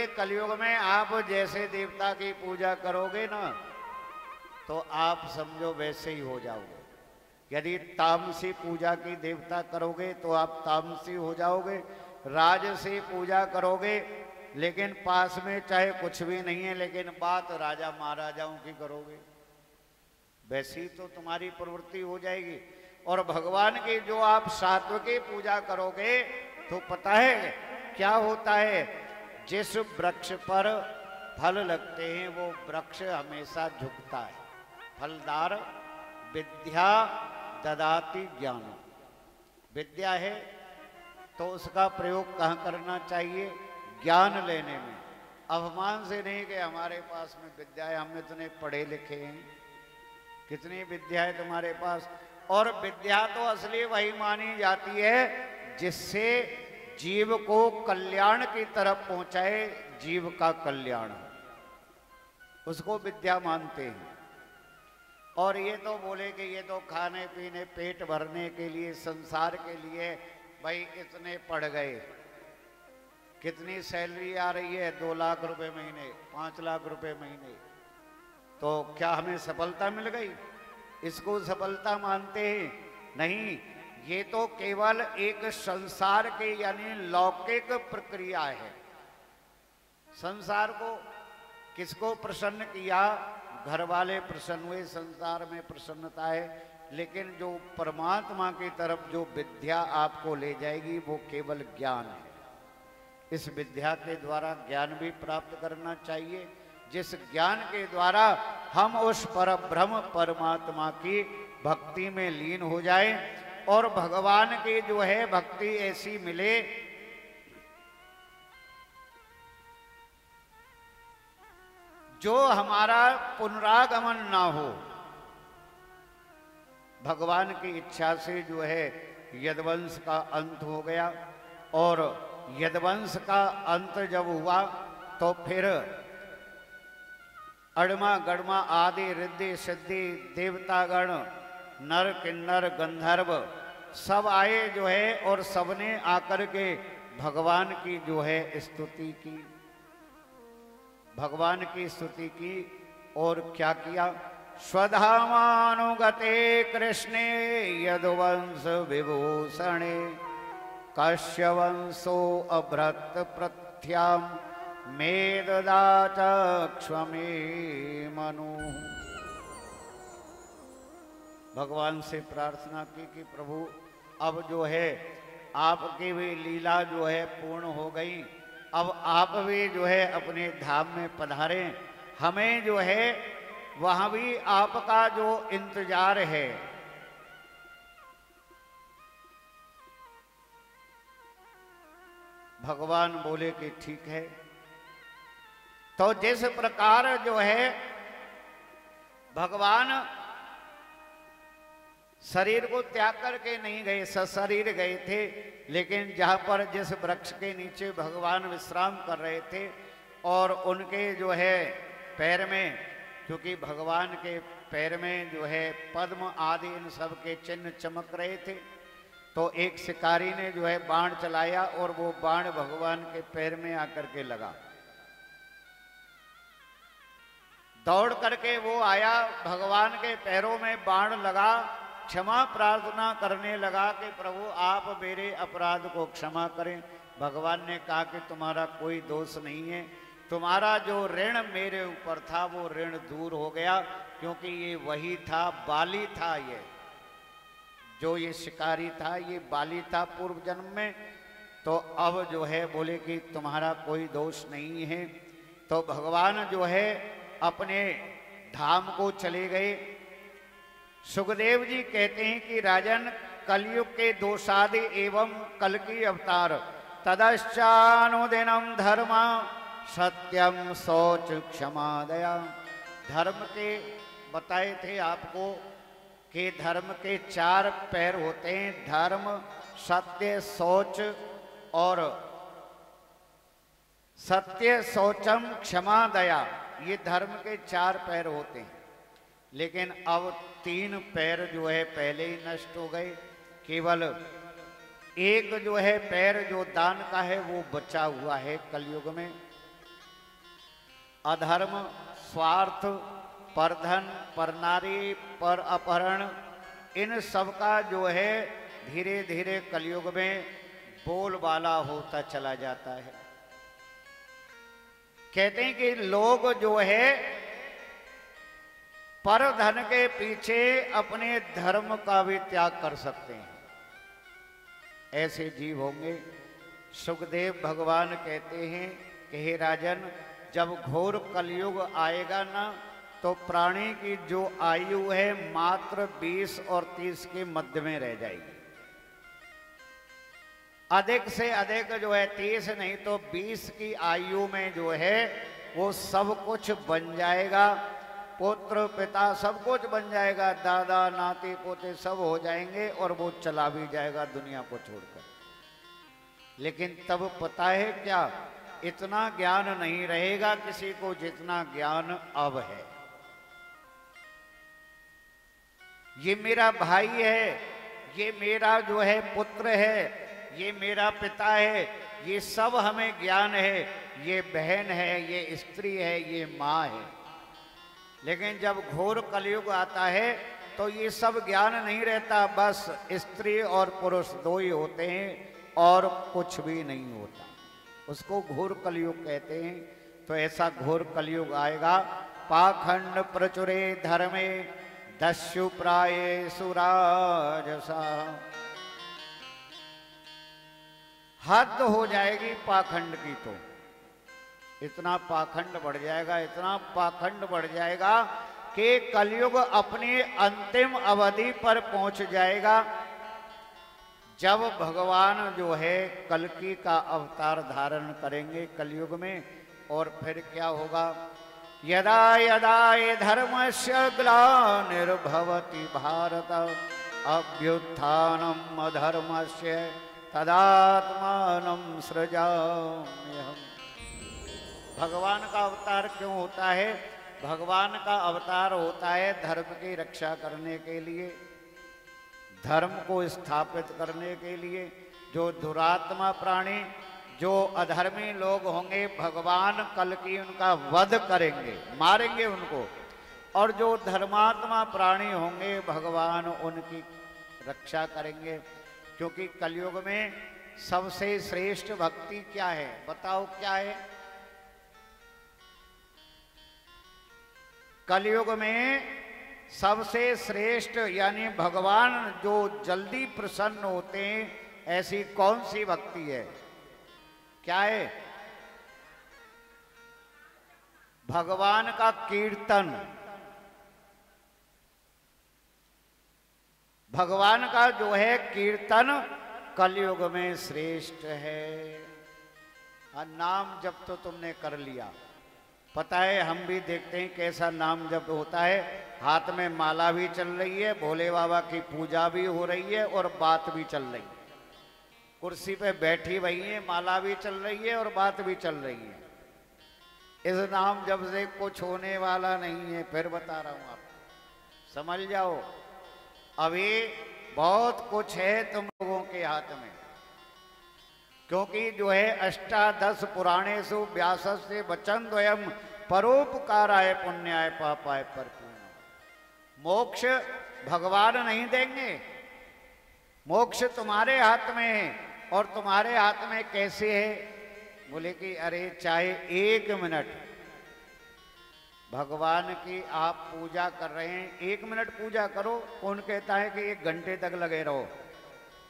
कलयुग में आप जैसे देवता की पूजा करोगे ना, तो आप समझो वैसे ही हो जाओगे। यदि तामसी पूजा की देवता करोगे तो आप तामसी हो जाओगे। राजसी पूजा करोगे, लेकिन पास में चाहे कुछ भी नहीं है, लेकिन बात राजा महाराजाओं की करोगे, वैसी तो तुम्हारी प्रवृत्ति हो जाएगी। और भगवान की जो आप सात्व की पूजा करोगे, तो पता है क्या होता है? जिस वृक्ष पर फल लगते हैं वो वृक्ष हमेशा झुकता है। फलदार विद्या ददाति ज्ञान। विद्या है तो उसका प्रयोग कहाँ करना चाहिए? ज्ञान लेने में। अभिमान से नहीं कि हमारे पास में विद्या है, हम इतने पढ़े लिखे हैं। कितनी विद्या है तुम्हारे पास? और विद्या तो असली वही मानी जाती है जिससे जीव को कल्याण की तरफ पहुंचाए, जीव का कल्याण, उसको विद्या मानते हैं। और ये तो बोले कि ये तो खाने पीने पेट भरने के लिए, संसार के लिए, भाई इतने पढ़ गए, कितनी सैलरी आ रही है? 2 लाख रुपए महीने, 5 लाख रुपए महीने, तो क्या हमें सफलता मिल गई? इसको सफलता मानते हैं? नहीं, ये तो केवल एक संसार के यानी लौकिक प्रक्रिया है। संसार को किसको प्रसन्न किया? घर वाले प्रसन्न हुए, संसार में प्रसन्नता है। लेकिन जो परमात्मा की तरफ जो विद्या आपको ले जाएगी वो केवल ज्ञान है। इस विद्या के द्वारा ज्ञान भी प्राप्त करना चाहिए, जिस ज्ञान के द्वारा हम उस परब्रह्म परमात्मा की भक्ति में लीन हो जाएं और भगवान की जो है भक्ति ऐसी मिले जो हमारा पुनरागमन ना हो। भगवान की इच्छा से जो है यदुवंश का अंत हो गया, और यदुवंश का अंत जब हुआ तो फिर अड़मा गड़मा आदि रिद्धि सिद्धि देवतागण नर किन्नर गंधर्व सब आए जो है, और सबने आकर के भगवान की जो है स्तुति की, भगवान की स्तुति की। और क्या किया? स्वधामानुगते कृष्णे यदुवंश विभूषणे कश्यवंशो अभ्रत प्रथ्याम मेददाचक्ष्वमे मनु। भगवान से प्रार्थना की कि प्रभु अब जो है आपकी भी लीला जो है पूर्ण हो गई। अब आप भी जो है अपने धाम में पधारे, हमें जो है वहां भी आपका जो इंतजार है। भगवान बोले कि ठीक है। तो जिस प्रकार जो है भगवान शरीर को त्याग करके नहीं गए, सशरीर गए थे, लेकिन जहां पर जिस वृक्ष के नीचे भगवान विश्राम कर रहे थे और उनके जो है पैर में, क्योंकि भगवान के पैर में जो है पद्म आदि इन सब के चिन्ह चमक रहे थे, तो एक शिकारी ने जो है बाण चलाया और वो बाण भगवान के पैर में आकर के लगा। दौड़ करके वो आया, भगवान के पैरों में बाण लगा, क्षमा प्रार्थना करने लगा कि प्रभु आप मेरे अपराध को क्षमा करें। भगवान ने कहा कि तुम्हारा कोई दोष नहीं है, तुम्हारा जो ऋण मेरे ऊपर था वो ऋण दूर हो गया, क्योंकि ये वही था, बाली था, ये जो ये शिकारी था ये बाली था पूर्व जन्म में। तो अब जो है बोले कि तुम्हारा कोई दोष नहीं है। तो भगवान जो है अपने धाम को चले गए। सुखदेव जी कहते हैं कि राजन, कलयुग के दोषादि एवं कल की अवतार तदश्चानुदिनम धर्म सत्यम शौच क्षमा दया। धर्म के बताए थे आपको कि धर्म के 4 पैर होते हैं, धर्म, सत्य, शौच और सत्य, शौचम, क्षमा, दया, ये धर्म के 4 पैर होते हैं। लेकिन अब 3 पैर जो है पहले ही नष्ट हो गए, केवल एक जो है पैर जो दान का है वो बचा हुआ है कलयुग में। अधर्म, स्वार्थ, परधन, परनारी, पर अपहरण, इन सब का जो है धीरे धीरे कलयुग में बोलबाला होता चला जाता है। कहते हैं कि लोग जो है पर धन के पीछे अपने धर्म का भी त्याग कर सकते हैं, ऐसे जीव होंगे। सुखदेव भगवान कहते हैं कि हे राजन, जब घोर कलयुग आएगा ना, तो प्राणी की जो आयु है मात्र 20 और 30 के मध्य में रह जाएगी। अधिक से अधिक जो है 30 नहीं तो 20 की आयु में जो है वो सब कुछ बन जाएगा, पुत्र पिता सब कुछ बन जाएगा, दादा नाती पोते सब हो जाएंगे और वो चला भी जाएगा दुनिया को छोड़कर। लेकिन तब पता है क्या, इतना ज्ञान नहीं रहेगा किसी को जितना ज्ञान अब है। ये मेरा भाई है, ये मेरा जो है पुत्र है, ये मेरा पिता है, ये सब हमें ज्ञान है, ये बहन है, ये स्त्री है, ये माँ है। लेकिन जब घोर कलयुग आता है तो ये सब ज्ञान नहीं रहता, बस स्त्री और पुरुष 2 ही होते हैं और कुछ भी नहीं होता। उसको घोर कलयुग कहते हैं। तो ऐसा घोर कलयुग आएगा। पाखंड प्रचुरे धर्मे दस्यु प्राये सुराजसा। हद हो जाएगी पाखंड की, तो इतना पाखंड बढ़ जाएगा, इतना पाखंड बढ़ जाएगा कि कलयुग अपनी अंतिम अवधि पर पहुंच जाएगा, जब भगवान जो है कल्कि का अवतार धारण करेंगे कलयुग में। और फिर क्या होगा, यदा यदा ये धर्मस्य ग्लानिर्भवति भारत अभ्युत्थानम् अधर्मस्य तदात्मानं सृजाम्यहम्। भगवान का अवतार क्यों होता है? भगवान का अवतार होता है धर्म की रक्षा करने के लिए, धर्म को स्थापित करने के लिए। जो दुरात्मा प्राणी, जो अधर्मी लोग होंगे, भगवान कल्कि उनका वध करेंगे, मारेंगे उनको। और जो धर्मात्मा प्राणी होंगे, भगवान उनकी रक्षा करेंगे। क्योंकि कलयुग में सबसे श्रेष्ठ भक्ति क्या है? बताओ क्या है? कलयुग में सबसे श्रेष्ठ यानी भगवान जो जल्दी प्रसन्न होते हैं ऐसी कौन सी भक्ति है? क्या है? भगवान का कीर्तन। भगवान का जो है कीर्तन कलयुग में श्रेष्ठ है। और नाम जप तो तुमने कर लिया, पता है, हम भी देखते हैं कैसा नाम जप होता है। हाथ में माला भी चल रही है, भोले बाबा की पूजा भी हो रही है और बात भी चल रही है। कुर्सी पे बैठी हुई है, माला भी चल रही है और बात भी चल रही है। इस नाम जप से कुछ होने वाला नहीं है, फिर बता रहा हूं आपको, समझ जाओ। अभी बहुत कुछ है तुम लोगों के हाथ में, क्योंकि जो है अष्टादश पुराणेषु व्यासस्य वचन द्वयम परोपकाराय पुण्याय पापाय परपूर्ण। मोक्ष भगवान नहीं देंगे, मोक्ष तुम्हारे हाथ में है। और तुम्हारे हाथ में कैसे है? बोले कि अरे चाहे 1 मिनट भगवान की आप पूजा कर रहे हैं, 1 मिनट पूजा करो, कौन कहता है कि 1 घंटे तक लगे रहो?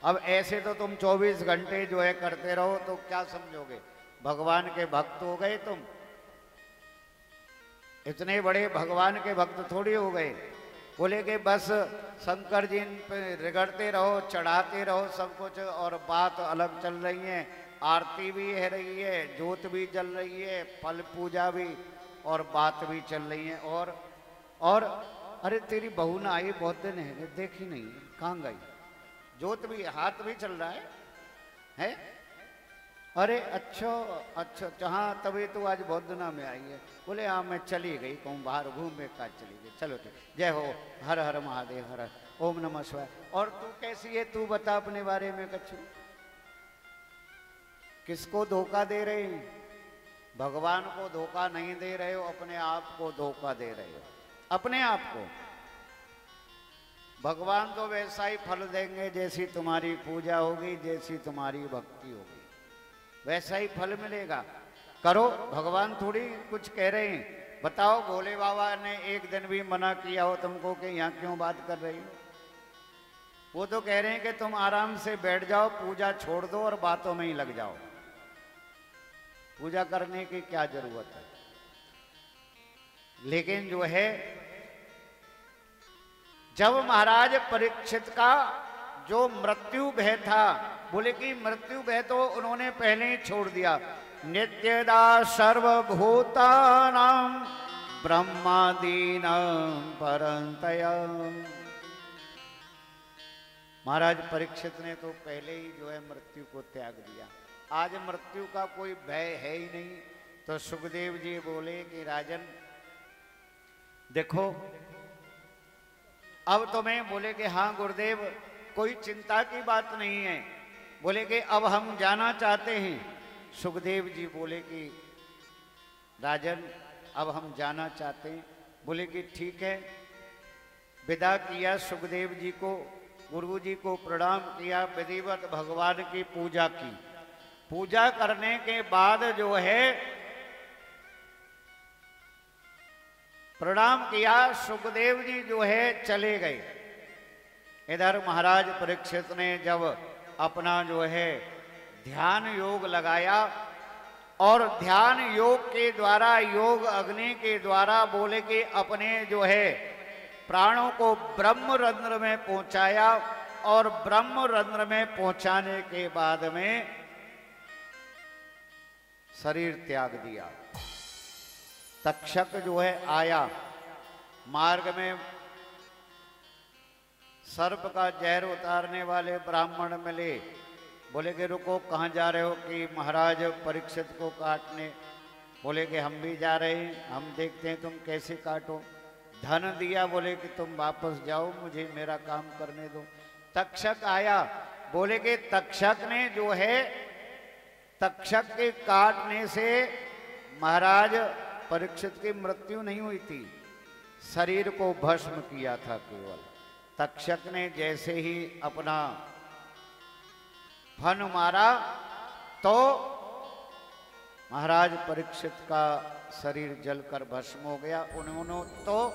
अब ऐसे तो तुम 24 घंटे जो है करते रहो तो क्या समझोगे? भगवान के भक्त हो गए तुम? इतने बड़े भगवान के भक्त थोड़ी हो गए। बोले कि बस शंकर जी पे रिगड़ते रहो, चढ़ाते रहो सब कुछ, और बात अलग चल रही है। आरती भी है रही है, जोत भी जल रही है, फल पूजा भी, और बात भी चल रही है। और अरे तेरी बहू ना आई, बहुत दिन है, देखी नहीं, कहाँ गई? जोत भी, हाथ भी चल रहा है? अरे अच्छा अच्छा, जहाँ तभी तो आज बहुत दिनों में आई है। बोले हाँ मैं चली गई, कहूँ बाहर घूमने का चली गई। चलो ठीक, जय हो, हर हर महादेव, हर ओम नमः शिवाय। और तू कैसी है, तू बता अपने बारे में कछु। किसको धोखा दे रहे हैं? भगवान को धोखा नहीं दे रहे हो, अपने आप को धोखा दे रहे हो, अपने आप को। भगवान तो वैसा ही फल देंगे जैसी तुम्हारी पूजा होगी, जैसी तुम्हारी भक्ति होगी, वैसा ही फल मिलेगा। करो, भगवान थोड़ी कुछ कह रहे हैं। बताओ, भोले बाबा ने एक दिन भी मना किया हो तुमको कि यहाँ क्यों बात कर रही हो? वो तो कह रहे हैं कि तुम आराम से बैठ जाओ, पूजा छोड़ दो और बातों में ही लग जाओ। पूजा करने की क्या जरूरत है? लेकिन जो है, जब महाराज परीक्षित का जो मृत्यु भय था, बोले कि मृत्यु भय तो उन्होंने पहले ही छोड़ दिया। नित्यदा सर्वभूतानां ब्रह्मादीनां परंतया। महाराज परीक्षित ने तो पहले ही जो है मृत्यु को त्याग दिया। आज मृत्यु का कोई भय है ही नहीं। तो सुखदेव जी बोले कि राजन देखो, अब तुम्हें, बोले कि हाँ गुरुदेव, कोई चिंता की बात नहीं है। बोले कि अब हम जाना चाहते हैं। सुखदेव जी बोले कि राजन अब हम जाना चाहते हैं। बोले कि ठीक है। विदा किया सुखदेव जी को, गुरु जी को प्रणाम किया, विधिवत भगवान की पूजा की। पूजा करने के बाद जो है प्रणाम किया, सुखदेव जी जो है चले गए। इधर महाराज परीक्षित ने जब अपना जो है ध्यान योग लगाया, और ध्यान योग के द्वारा, योग अग्नि के द्वारा, बोले कि अपने जो है प्राणों को ब्रह्म रंध्र में पहुंचाया। और ब्रह्म रंध्र में पहुंचाने के बाद में शरीर त्याग दिया। तक्षक जो है आया, मार्ग में सर्प का जहर उतारने वाले ब्राह्मण मिले। बोले कि रुको, कहाँ जा रहे हो? कि महाराज परीक्षित को काटने। बोले कि हम भी जा रहे हैं, हम देखते हैं तुम कैसे काटो। धन दिया, बोले कि तुम वापस जाओ, मुझे मेरा काम करने दो। तक्षक आया, बोले कि तक्षक ने जो है, तक्षक के काटने से महाराज परीक्षित की मृत्यु नहीं हुई थी, शरीर को भस्म किया था केवल। तक्षक ने जैसे ही अपना फन मारा तो महाराज परीक्षित का शरीर जलकर भस्म हो गया। उन्होंने तो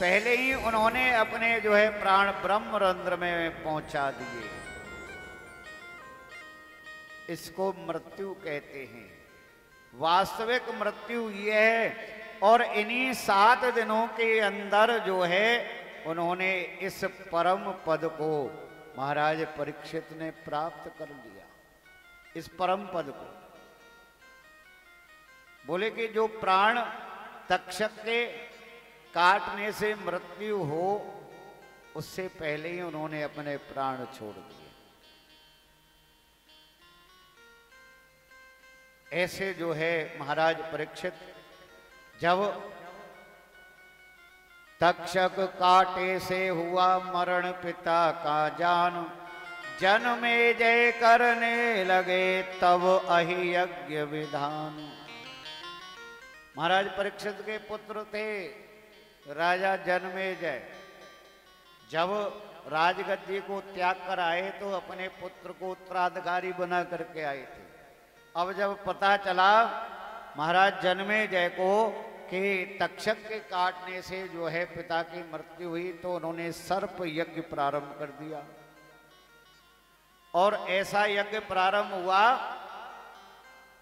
पहले ही उन्होंने अपने जो है प्राण ब्रह्म रंध्र में पहुंचा दिए। इसको मृत्यु कहते हैं। वास्तविक मृत्यु ये है। और इन्हीं 7 दिनों के अंदर जो है उन्होंने इस परम पद को महाराज परीक्षित ने प्राप्त कर लिया। इस परम पद को बोले कि जो प्राण तक्षक के काटने से मृत्यु हो उससे पहले ही उन्होंने अपने प्राण छोड़ दिए। ऐसे जो है महाराज परीक्षित जब तक्षक काटे से हुआ मरण पिता का जान, जन्मेजय करने लगे तब अहि यज्ञ विधान। महाराज परीक्षित के पुत्र थे राजा जन्मेजय। जब राजगद्दी को त्याग कर आए तो अपने पुत्र को उत्तराधिकारी बना करके आए थे। अब जब पता चला महाराज जन्मेजय को कि तक्षक के काटने से जो है पिता की मृत्यु हुई तो उन्होंने सर्प यज्ञ प्रारंभ कर दिया। और ऐसा यज्ञ प्रारंभ हुआ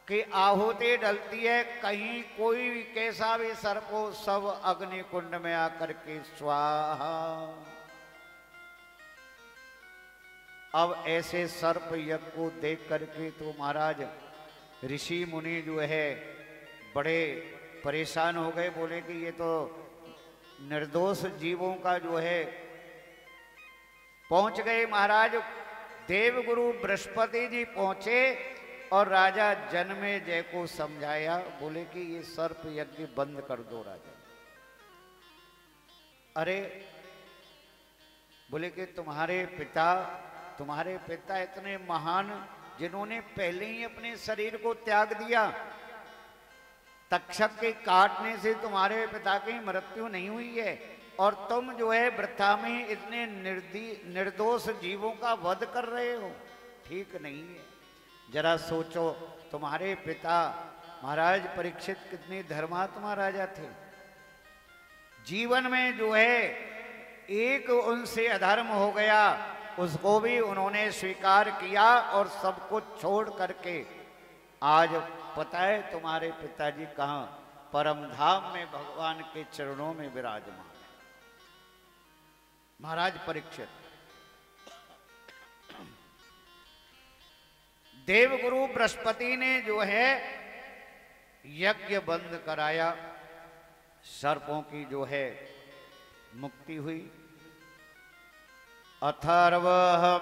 कि आहुति डलती है, कहीं कोई भी कैसा भी सर्प हो सब अग्नि कुंड में आकर के स्वाहा। अब ऐसे सर्प यज्ञ को देख करके तो महाराज ऋषि मुनि जो है बड़े परेशान हो गए। बोले कि ये तो निर्दोष जीवों का जो है पहुंच गए। महाराज देवगुरु बृहस्पति जी पहुंचे और राजा जन्मेजय को समझाया। बोले कि ये सर्प यज्ञ बंद कर दो राजा। अरे बोले कि तुम्हारे पिता इतने महान जिन्होंने पहले ही अपने शरीर को त्याग दिया। तक्षक के काटने से तुम्हारे पिता की मृत्यु नहीं हुई है और तुम जो है वृथा में इतने निर्दोष जीवों का वध कर रहे हो, ठीक नहीं है। जरा सोचो, तुम्हारे पिता महाराज परीक्षित कितने धर्मात्मा राजा थे। जीवन में जो है एक उनसे अधर्म हो गया, उसको भी उन्होंने स्वीकार किया और सब कुछ छोड़ करके आज पता है तुम्हारे पिताजी कहां? परम धाम में भगवान के चरणों में विराजमान है। महाराज परीक्षित देवगुरु बृहस्पति ने जो है यज्ञ बंद कराया, सर्पों की जो है मुक्ति हुई। अथर्व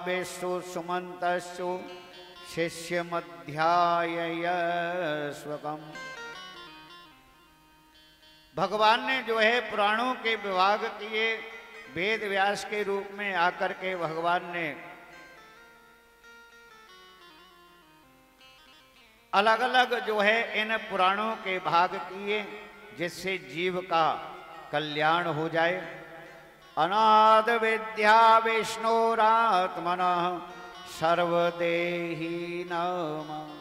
विष्णु सुमंतस्सु शिष्य मध्याय स्वकम। भगवान ने जो है पुराणों के विभाग किए। वेद व्यास के रूप में आकर के भगवान ने अलग अलग जो है इन पुराणों के भाग किए जिससे जीव का कल्याण हो जाए। अनाद विद्या विष्णुरात्मनः सर्वदेही नमः।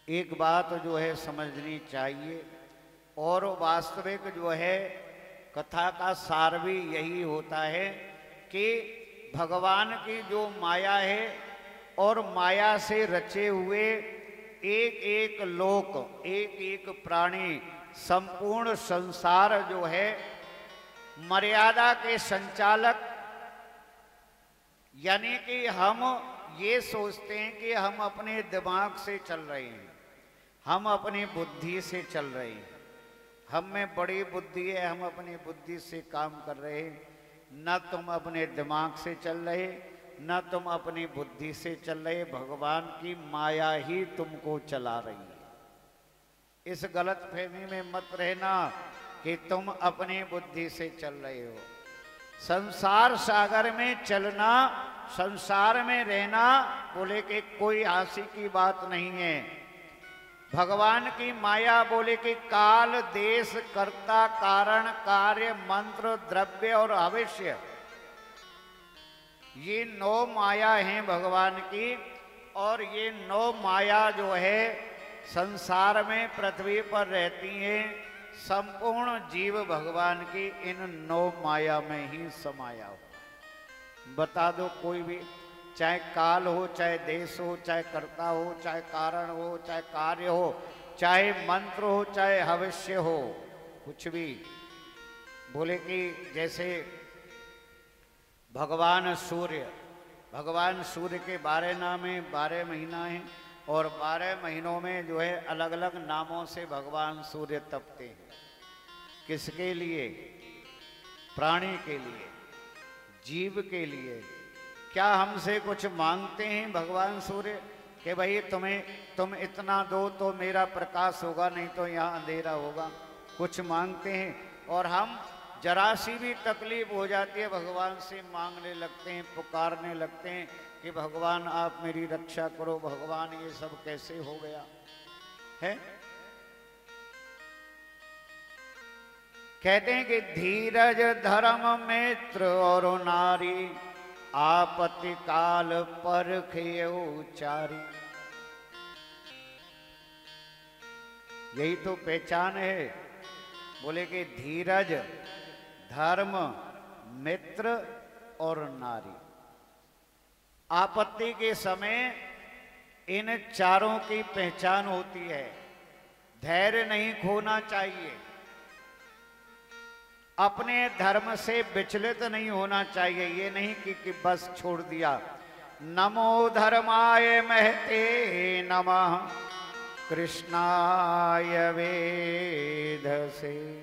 एक बात जो है समझनी चाहिए और वास्तविक जो है कथा का सार भी यही होता है कि भगवान की जो माया है और माया से रचे हुए एक एक लोक, एक एक प्राणी, संपूर्ण संसार जो है मर्यादा के संचालक। यानी कि हम ये सोचते हैं कि हम अपने दिमाग से चल रहे हैं, हम अपनी बुद्धि से चल रहे हैं, हम में बड़ी बुद्धि है, हम अपनी बुद्धि से काम कर रहे हैं। न तुम अपने दिमाग से चल रहे, न तुम अपनी बुद्धि से चल रहे, भगवान की माया ही तुमको चला रही है। इस गलत फहमी में मत रहना कि तुम अपनी बुद्धि से चल रहे हो। संसार सागर में चलना, संसार में रहना बोले कि कोई हंसी की बात नहीं है। भगवान की माया बोले कि काल, देश, कर्ता, कारण, कार्य, मंत्र, द्रव्य और भविष्य, ये 9 माया हैं भगवान की। और ये 9 माया जो है संसार में पृथ्वी पर रहती हैं। संपूर्ण जीव भगवान की इन 9 माया में ही समाया हुआ। बता दो कोई भी चाहे काल हो, चाहे देश हो, चाहे कर्ता हो, चाहे कारण हो, चाहे कार्य हो, चाहे मंत्र हो, चाहे भविष्य हो, कुछ भी। बोले कि जैसे भगवान सूर्य के 12 नाम है, 12 महीना है, और 12 महीनों में जो है अलग अलग नामों से भगवान सूर्य तपते हैं। किसके लिए? प्राणी के लिए, जीव के लिए। क्या हमसे कुछ मांगते हैं भगवान सूर्य कि भाई तुम इतना दो तो मेरा प्रकाश होगा, नहीं तो यहाँ अंधेरा होगा? कुछ मांगते हैं। और हम जरा सी भी तकलीफ हो जाती है भगवान से मांगने लगते हैं, पुकारने लगते हैं कि भगवान आप मेरी रक्षा करो, भगवान ये सब कैसे हो गया है। कहते हैं कि धीरज धर्म मित्र और नारी, आपत्ति काल परखेउ चारी। यही तो पहचान है। बोले कि धीरज, धर्म, मित्र और नारी। आपत्ति के समय इन चारों की पहचान होती है। धैर्य नहीं खोना चाहिए, अपने धर्म से विचलित नहीं होना चाहिए। ये नहीं कि बस छोड़ दिया। नमो धर्माय महते नमः, कृष्णाय वेधसे।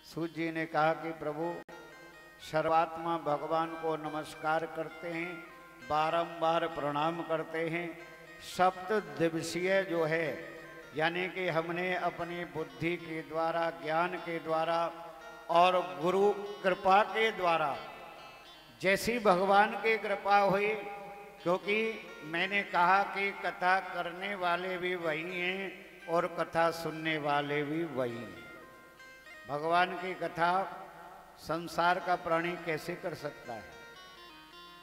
सूत जी ने कहा कि प्रभु सर्वात्मा भगवान को नमस्कार करते हैं, बारंबार प्रणाम करते हैं। सप्त दिवसीय जो है, यानी कि हमने अपनी बुद्धि के द्वारा, ज्ञान के द्वारा और गुरु कृपा के द्वारा, जैसी भगवान की कृपा हुई, क्योंकि मैंने कहा कि कथा करने वाले भी वही हैं और कथा सुनने वाले भी वही हैं। भगवान की कथा संसार का प्राणी कैसे कर सकता है?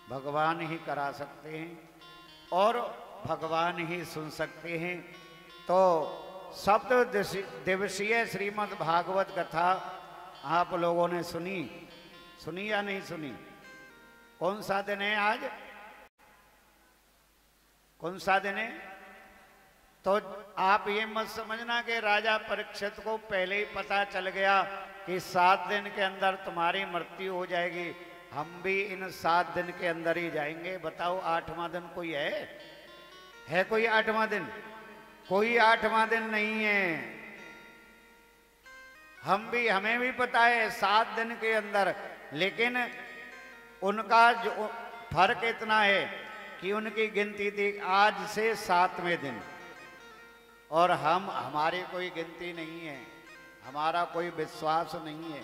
भगवान ही करा सकते हैं और भगवान ही सुन सकते हैं। तो सप्त दिवसीय श्रीमद् भागवत कथा आप लोगों ने सुनी या नहीं सुनी? कौन सा दिन है आज? कौन सा दिन है? तो आप ये मत समझना कि राजा परीक्षित को पहले ही पता चल गया कि 7 दिन के अंदर तुम्हारी मृत्यु हो जाएगी। हम भी इन 7 दिन के अंदर ही जाएंगे। बताओ 8वां दिन कोई है कोई 8वां दिन? कोई 8वां दिन नहीं है। हमें भी पता है 7 दिन के अंदर, लेकिन उनका जो फर्क इतना है कि उनकी गिनती थी आज से 7वें दिन, और हमारी कोई गिनती नहीं है, हमारा कोई विश्वास नहीं है,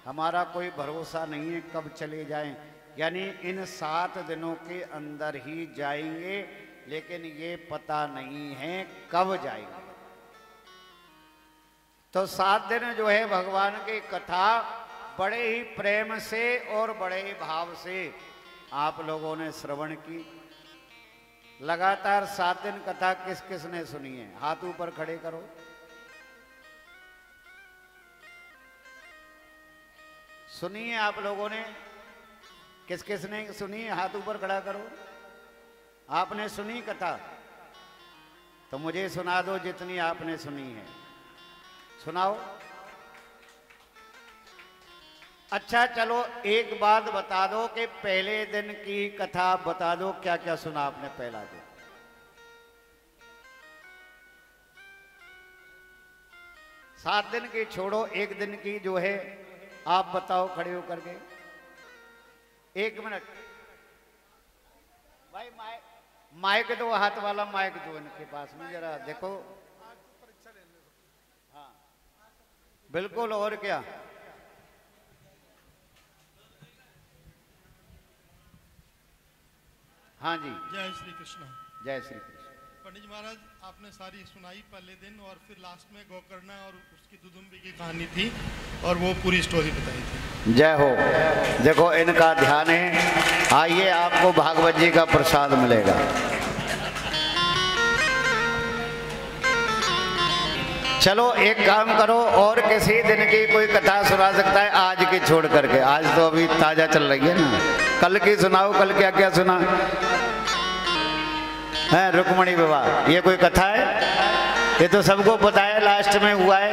हमारा कोई भरोसा नहीं है कब चले जाएं। यानी इन 7 दिनों के अंदर ही जाएंगे, लेकिन ये पता नहीं है कब जाएंगे। तो 7 दिन जो है भगवान की कथा बड़े ही प्रेम से और बड़े ही भाव से आप लोगों ने श्रवण की। लगातार 7 दिन कथा किस किस ने सुनी है? हाथ ऊपर खड़े करो। सुनी है आप लोगों ने? किस किस ने सुनी है? हाथ ऊपर खड़ा करो। आपने सुनी कथा? तो मुझे सुना दो जितनी आपने सुनी है। सुनाओ। अच्छा चलो एक बात बता दो कि पहले दिन की कथा बता दो, क्या क्या सुना आपने पहला दिन? सात दिन की छोड़ो, एक दिन की जो है आप बताओ खड़े होकर के। 1 मिनट भाई, माइक दो, हाथ वाला माइक दो इनके पास में, जरा देखो। हाँ बिल्कुल, और क्या? हाँ जी। जय श्री कृष्ण। जय श्री कृष्ण। पंडित जी महाराज, आपने सारी सुनाई पहले दिन, और फिर लास्ट में गोकर्णा और उसकी दुदुम्बी की कहानी थी, और वो पूरी स्टोरी बताई थी। जय हो। देखो इनका ध्यान है। आइए, आपको भागवत जी का प्रसाद मिलेगा। चलो एक काम करो, और किसी दिन की कोई कथा सुना सकता है आज की छोड़ करके? आज तो अभी ताजा चल रही है ना। कल की सुनाओ, कल क्या क्या सुना है? रुक्मणी विवाह ये कोई कथा है? ये तो सबको पता है, लास्ट में हुआ है।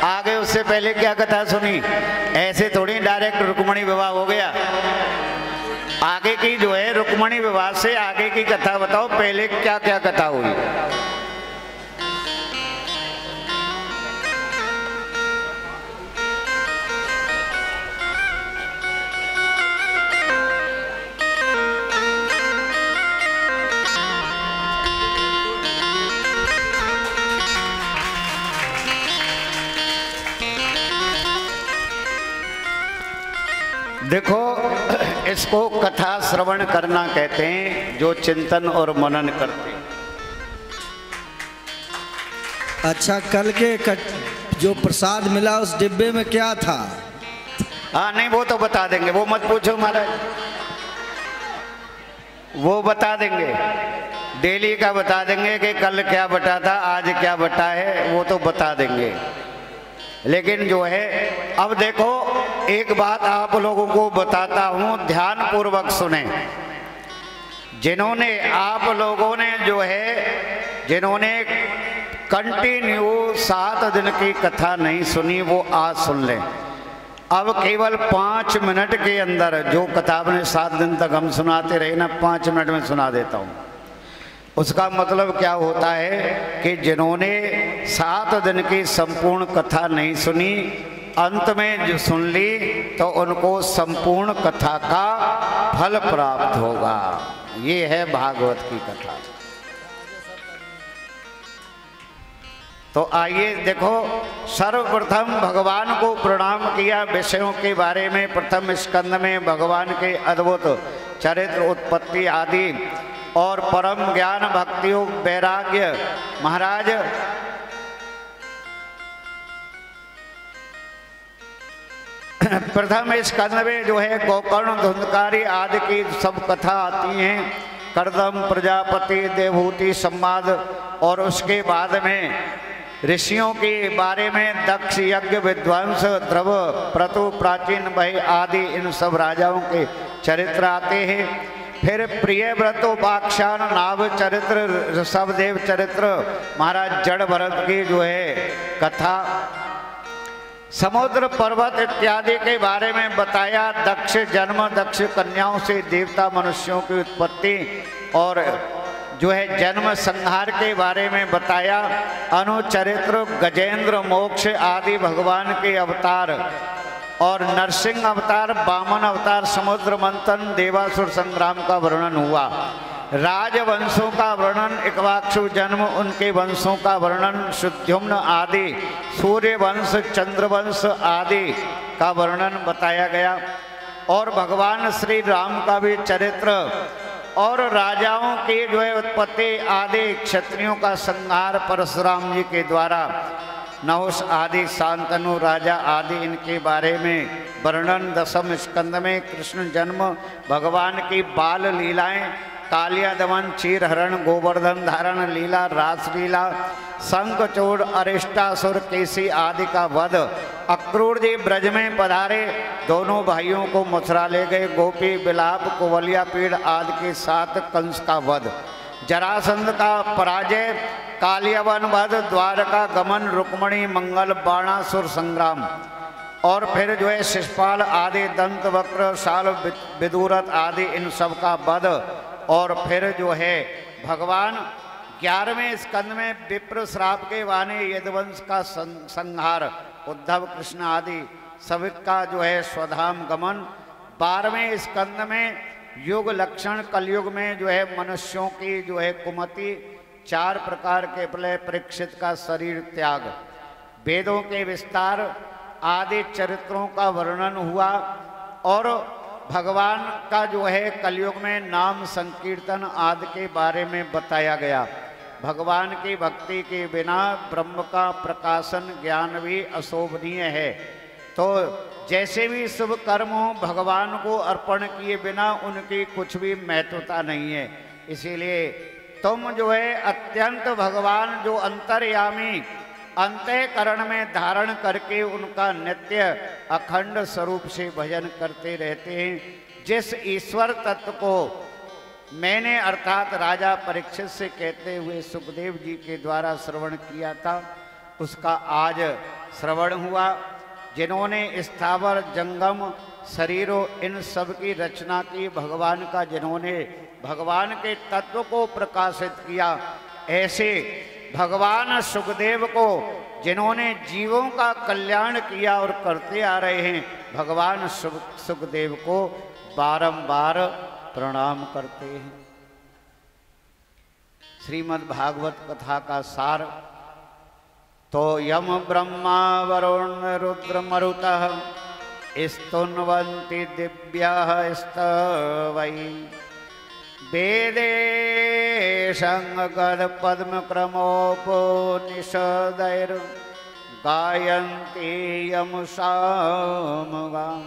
आगे उससे पहले क्या कथा सुनी? ऐसे थोड़ी डायरेक्ट रुक्मणी विवाह हो गया। आगे की जो है रुक्मणी विवाह से आगे की कथा बताओ, पहले क्या क्या कथा हुई? देखो, इसको कथा श्रवण करना कहते हैं, जो चिंतन और मनन करते हैं। अच्छा, कल के जो प्रसाद मिला उस डिब्बे में क्या था? हाँ नहीं, वो तो बता देंगे, वो मत पूछो महाराज, वो बता देंगे। डेली का बता देंगे कि कल क्या बटा था, आज क्या बटा है, वो तो बता देंगे। लेकिन जो है, अब देखो एक बात आप लोगों को बताता हूं, ध्यान पूर्वक सुने। जिन्होंने आप लोगों ने जो है, जिन्होंने कंटिन्यू 7 दिन की कथा नहीं सुनी, वो आज सुन लें। अब केवल 5 मिनट के अंदर जो कथा आपने 7 दिन तक हम सुनाते रहे ना, 5 मिनट में सुना देता हूं। उसका मतलब क्या होता है कि जिन्होंने 7 दिन की संपूर्ण कथा नहीं सुनी, अंत में जो सुन ली, तो उनको संपूर्ण कथा का फल प्राप्त होगा। ये है भागवत की कथा। तो आइए देखो, सर्वप्रथम भगवान को प्रणाम किया। विषयों के बारे में प्रथम स्कंद में भगवान के अद्भुत चरित्र, उत्पत्ति आदि और परम ज्ञान, भक्ति योग, वैराग्य। महाराज प्रथम स्कंद में जो है गोकर्ण, धुंधकारी आदि की सब कथा आती हैं। कर्दम, प्रजापति, देवहूति संवाद, और उसके बाद में ऋषियों के बारे में दक्ष, यज्ञ, विध्वंस, ध्रुव, प्रतु, प्राचीन, भय आदि इन सब राजाओं के चरित्र आते हैं। फिर प्रियव्रत, उपाख्यान, नाभ चरित्र, ऋषभदेव चरित्र, महाराज जड़ भरत की जो है कथा, समुद्र, पर्वत इत्यादि के बारे में बताया। दक्ष जन्म, दक्ष कन्याओं से देवता मनुष्यों की उत्पत्ति और जो है जन्म संहार के बारे में बताया। अनुचरित्र, गजेंद्र, मोक्ष आदि भगवान के अवतार और नरसिंह अवतार, वामन अवतार, समुद्र मंथन, देवासुर संग्राम का वर्णन हुआ। राजवंशों का वर्णन, इक्ष्वाकु जन्म, उनके वंशों का वर्णन, शुद्युम्न आदि, सूर्यवंश, चंद्रवंश आदि का वर्णन बताया गया। और भगवान श्री राम का भी चरित्र और राजाओं की जो है उत्पत्ति आदि, क्षत्रियों का संहार परशुराम जी के द्वारा, नहुष आदि, शांतनु राजा आदि इनके बारे में वर्णन। दसम स्कंद में कृष्ण जन्म, भगवान की बाल लीलाएं, कालिया दमन, चीर हरण, गोवर्धन धारण लीला, रास लीला, शंखचूड़, अरिष्टासुर, केसी आदि का वध। अक्रूर जी ब्रज में पधारे, दोनों भाइयों को मथुरा ले गए। गोपी विलाप, कुवलिया पीड़ आदि के साथ कंस का वध। जरासंध का पराजय, कालियावन वध, द्वारका गमन, रुक्मणी मंगल, बाणासुर संग्राम। और फिर जो है शिशुपाल आदि, दंत वक्र, शाल, विदुरथ आदि इन सब का वध। और फिर जो है भगवान 11वें स्कंद में विप्र श्राप के वाणी, यदुवंश का संहार, उद्धव कृष्ण आदि सबका जो है स्वधाम गमन। 12वें स्कंद में युग लक्षण, कलयुग में जो है मनुष्यों की जो है कुमति, 4 प्रकार के प्रलय, परीक्षित का शरीर त्याग, वेदों के विस्तार आदि चरित्रों का वर्णन हुआ। और भगवान का जो है कलयुग में नाम संकीर्तन आदि के बारे में बताया गया। भगवान की भक्ति के बिना ब्रह्म का प्रकाशन, ज्ञान भी अशोभनीय है। तो जैसे भी शुभ कर्म हो, भगवान को अर्पण किए बिना उनकी कुछ भी महत्वता नहीं है। इसीलिए तुम जो है अत्यंत भगवान जो अंतर्यामी, अंतःकरण में धारण करके उनका नित्य अखंड स्वरूप से भजन करते रहते हैं। जिस ईश्वर तत्व को मैंने अर्थात राजा परीक्षित से कहते हुए सुखदेव जी के द्वारा श्रवण किया था, उसका आज श्रवण हुआ। जिन्होंने स्थावर जंगम शरीरों इन सब की रचना की, भगवान का जिन्होंने भगवान के तत्व को प्रकाशित किया, ऐसे भगवान सुखदेव को जिन्होंने जीवों का कल्याण किया और करते आ रहे हैं, भगवान सुखदेव को बारंबार प्रणाम करते हैं। श्रीमद् भागवत कथा का सार तो यम ब्रह्मा वरुण रुद्र मरुतः स्तुन्वन्ति दिव्याः स्तवै वेदे संगद पद्म क्रमोपनिषदैर् गायन्ति यम सामगाम्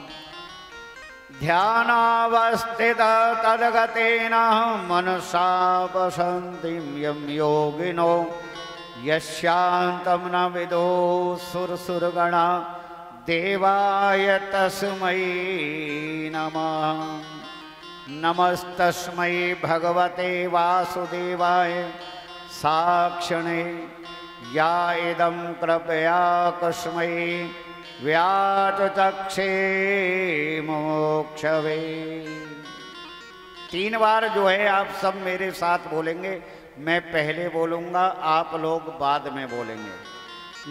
ध्यानावस्थित तद्गतेन मनसा वसन्तिं यं योगिनो यस्यान्तं न विदो सुरसुरगणा देवाय तस्मै नमः। नमस्तस्मै भगवते वासुदेवाय साक्षिणे या इदं कृपया कस्मै व्याचचक्षे मोक्षवे। 3 बार जो है आप सब मेरे साथ बोलेंगे, मैं पहले बोलूंगा, आप लोग बाद में बोलेंगे।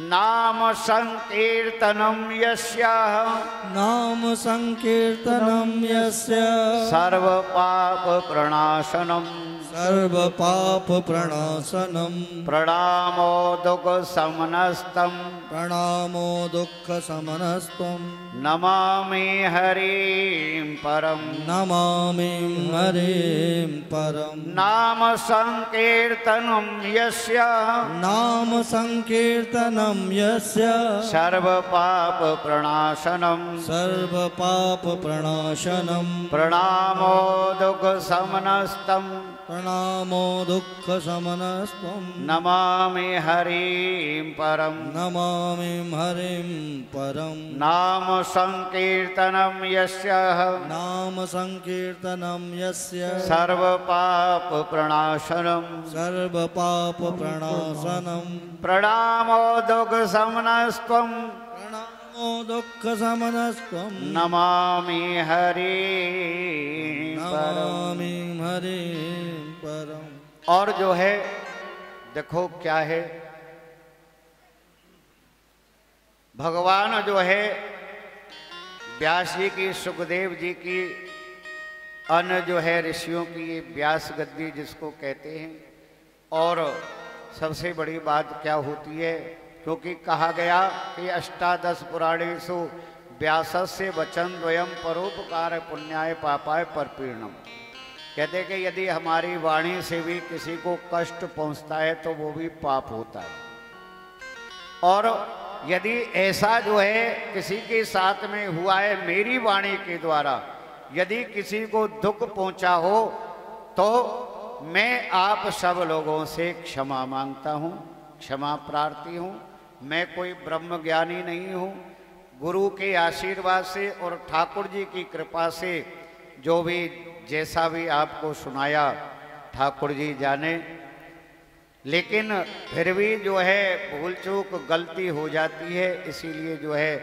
नाम संकीर्तनम यस्याः, नाम संकीर्तनम यस्य सर्व पाप प्रणाशनम, सर्व पाप प्रणाशनम, प्रणामो दुख समनस्तम, प्रणामो दुख समनस्तम, नमामि हरिं परम, नमामि हरिं परम। नाम संकीर्तनम यस्य, नाम संकीर्तनम यस्य सर्व पाप प्रणाशनम, सर्व पाप प्रणाशनम, प्रणामो दुख समनस्तम, प्रणामो दुख समनस्तम, नमामि हरिं परम, नमामि हरिं परम। नाम संकीर्तनम यस्य, नाम संकीर्तनम यस्य सर्व पाप प्रणाशनम, सर्व पाप प्रणाशनम, प्रणामो दुख समनस्त्वम, प्रणामो दुख समनस्त्वम, नमामि हरिं परम। नमामि हरिं परम। और जो है देखो क्या है, भगवान जो है व्यास जी की, सुखदेव जी की, अन्य जो है ऋषियों की ये व्यास गद्दी जिसको कहते हैं। और सबसे बड़ी बात क्या होती है, क्योंकि कहा गया कि अष्टादश पुराणेषु व्यासस्य वचन द्वयम परोपकार पुण्याय पापाय परपीड़नम। कहते कि यदि हमारी वाणी से भी किसी को कष्ट पहुंचता है तो वो भी पाप होता है, और यदि ऐसा जो है किसी के साथ में हुआ है मेरी वाणी के द्वारा, यदि किसी को दुख पहुंचा हो तो मैं आप सब लोगों से क्षमा मांगता हूँ, क्षमा प्रार्थी हूँ। मैं कोई ब्रह्म ज्ञानी नहीं हूँ, गुरु के आशीर्वाद से और ठाकुर जी की कृपा से जो भी जैसा भी आपको सुनाया ठाकुर जी जाने, लेकिन फिर भी जो है भूल चूक गलती हो जाती है, इसीलिए जो है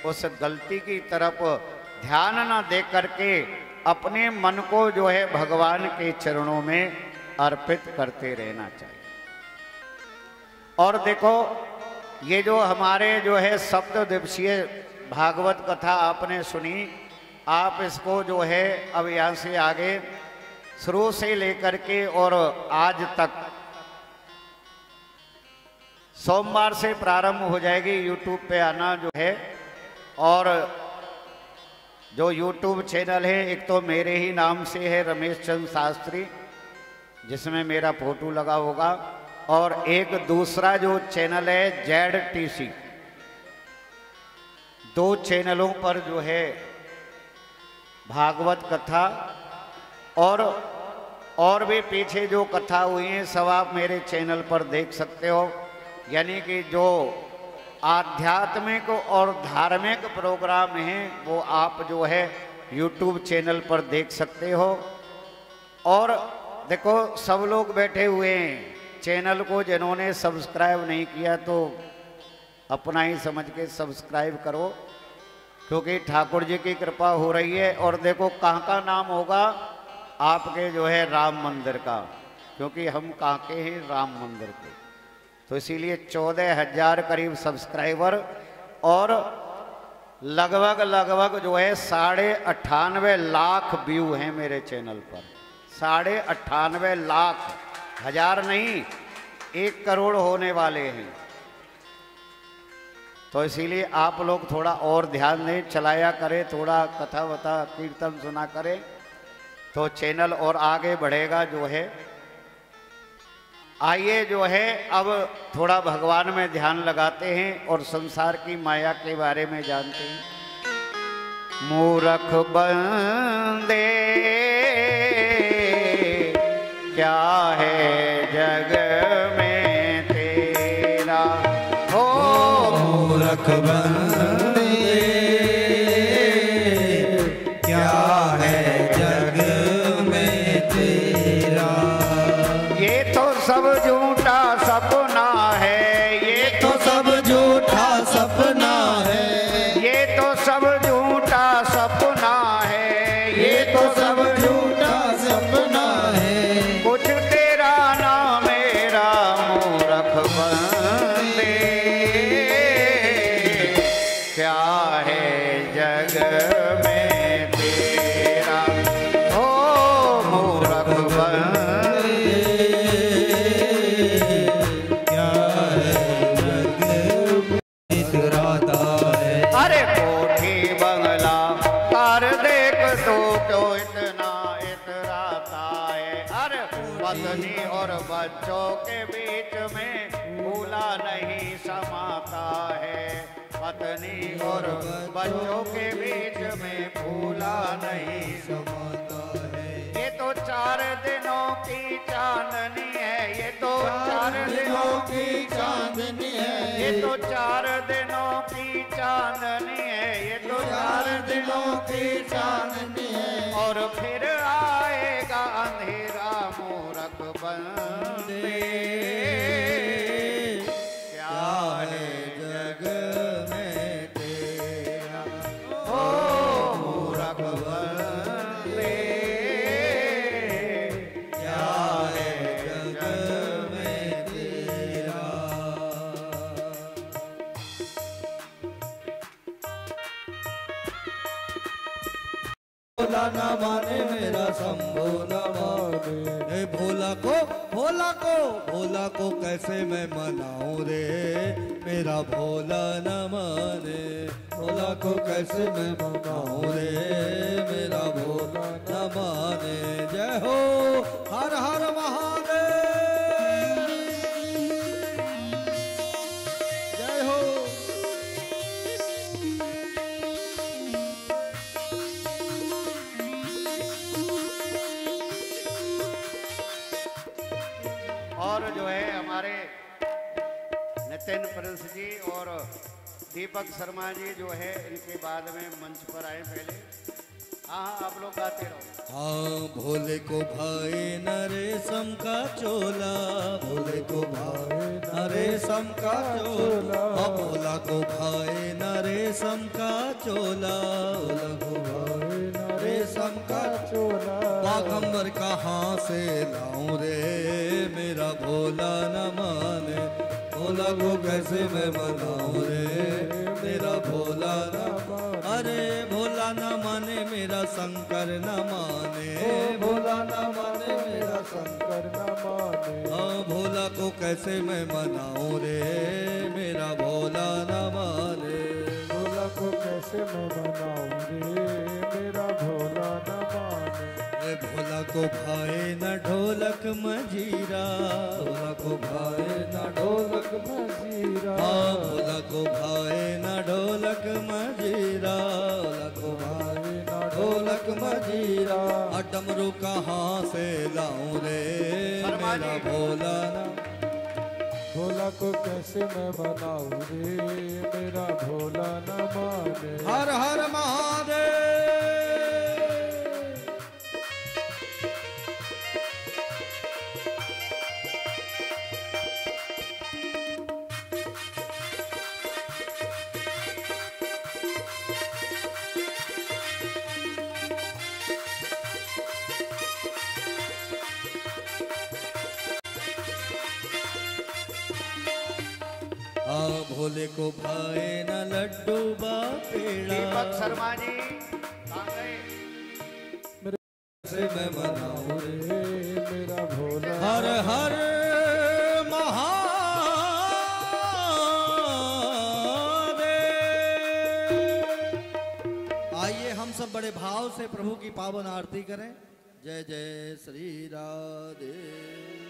उस गलती की तरफ ध्यान न दे करके अपने मन को जो है भगवान के चरणों में अर्पित करते रहना चाहिए। और देखो ये जो हमारे जो है सप्त दिवसीय भागवत कथा आपने सुनी, आप इसको जो है अब यहाँ से आगे शुरू से लेकर के और आज तक सोमवार से प्रारंभ हो जाएगी, यूट्यूब पे आना जो है। और जो यूट्यूब चैनल है, एक तो मेरे ही नाम से है रमेश चंद्र शास्त्री, जिसमें मेरा फोटो लगा होगा, और एक दूसरा जो चैनल है ZTC। 2 चैनलों पर जो है भागवत कथा और भी पीछे जो कथा हुई है सब आप मेरे चैनल पर देख सकते हो। यानी कि जो आध्यात्मिक और धार्मिक प्रोग्राम हैं वो आप जो है YouTube चैनल पर देख सकते हो। और देखो सब लोग बैठे हुए हैं, चैनल को जिन्होंने सब्सक्राइब नहीं किया तो अपना ही समझ के सब्सक्राइब करो, क्योंकि ठाकुर जी की कृपा हो रही है। और देखो कहाँ का नाम होगा आपके जो है राम मंदिर का, क्योंकि हम कहाँ के हैं, राम मंदिर के। तो इसीलिए 14,000 करीब सब्सक्राइबर और लगभग जो है 98.5 लाख व्यू हैं मेरे चैनल पर। 98.5 लाख, हजार नहीं 1 करोड़ होने वाले हैं। तो इसीलिए आप लोग थोड़ा और ध्यान दें, चलाया करें, थोड़ा कथा वथा कीर्तन सुना करें, तो चैनल और आगे बढ़ेगा जो है। आइए जो है अब थोड़ा भगवान में ध्यान लगाते हैं और संसार की माया के बारे में जानते हैं। मूर्ख बंदे क्या है जग में तेरा, हो मूर्ख बंदे क्या है जग में तेरा। ये तो सब झूठा सपना है, ये तो सब झूठा सपना है, ये तो सब झूठा सपना है, ये तो सब झूठा सपना है। कुछ तेरा ना मेरा मूर्ख बंदे क्या है जग में तेरा, हो मूर्ख बंदे क्या है जग में इतराता है। अरे कोठी बंगला कर देख तो क्यों इतना इतराता है। अरे पत्नी और बच्चों के बीच में भूला नहीं समाता है, पत्नी और बच्चों के बीच में भूला नहीं समाता है। ये तो 4 दिनों की चांदनी है, ये तो 4 दिनों की चांदनी है, ये तो 4 दिनों की चांदनी है, ये तो 4 दिनों की चांदनी है। और फिर आएगा अंधेरा मूर्ख बंदे क्या है जग में तेरा, ओ मूर्ख बंदे क्या है जग में तेरा। भोला न माने मेरा शंभो न माने। ए भोला को कैसे मैं मनाऊं रे, मेरा भोला न माने। भोला को कैसे मैं मनाऊं रे, मेरा भोला न माने। जय हो हर हर महादेव, जय हो। और जो है हमारे नितिन प्रिंस जी और दीपक शर्मा जी जो है इनके बाद में मंच पर आए पहले। हाँ हाँ आप लोग गाते रहो। हाँ भोले को भाई नरेशम का चोला, भोले को भाई नरेशम का चोला। हाँ भोला को भाई नरेशम का चोला, भोला को भाई नरेशम का चोला। बागंबर कहाँ से लाऊं रे, मेरा भोला न माने। भोला को कैसे मैं मनाऊं रे, मेरा भोला न माने। अरे भोला न माने मेरा शंकर न माने, भोला न माने मेरा शंकर न माने। हाँ भोला को कैसे मैं मनाऊं रे, मेरा भोला न माने। भोला को कैसे मैं मनाऊं रे, मेरा भोला न माने। भोला को भाए न ढोलक मजीरा, भोला को भाए न ढोलक मजीरा। हाँ भोला को भाए न ढोलक मजीरा, भोला को भाए न ढोलक मजीरा। डमरू कहाँ से लाऊं रे, मेरा भोला न। भोला को कैसे मैं मनाऊं रे, मेरा भोला न माने। हर हर महादेव। भोले को भाए न लड्डू बा पेड़ा। दीपक शर्मा जी कहाँ गए? से मैं मनाऊं रे मेरा भोला। हर हर आइए हम सब बड़े भाव से प्रभु की पावन आरती करें। जय जय श्री राधे।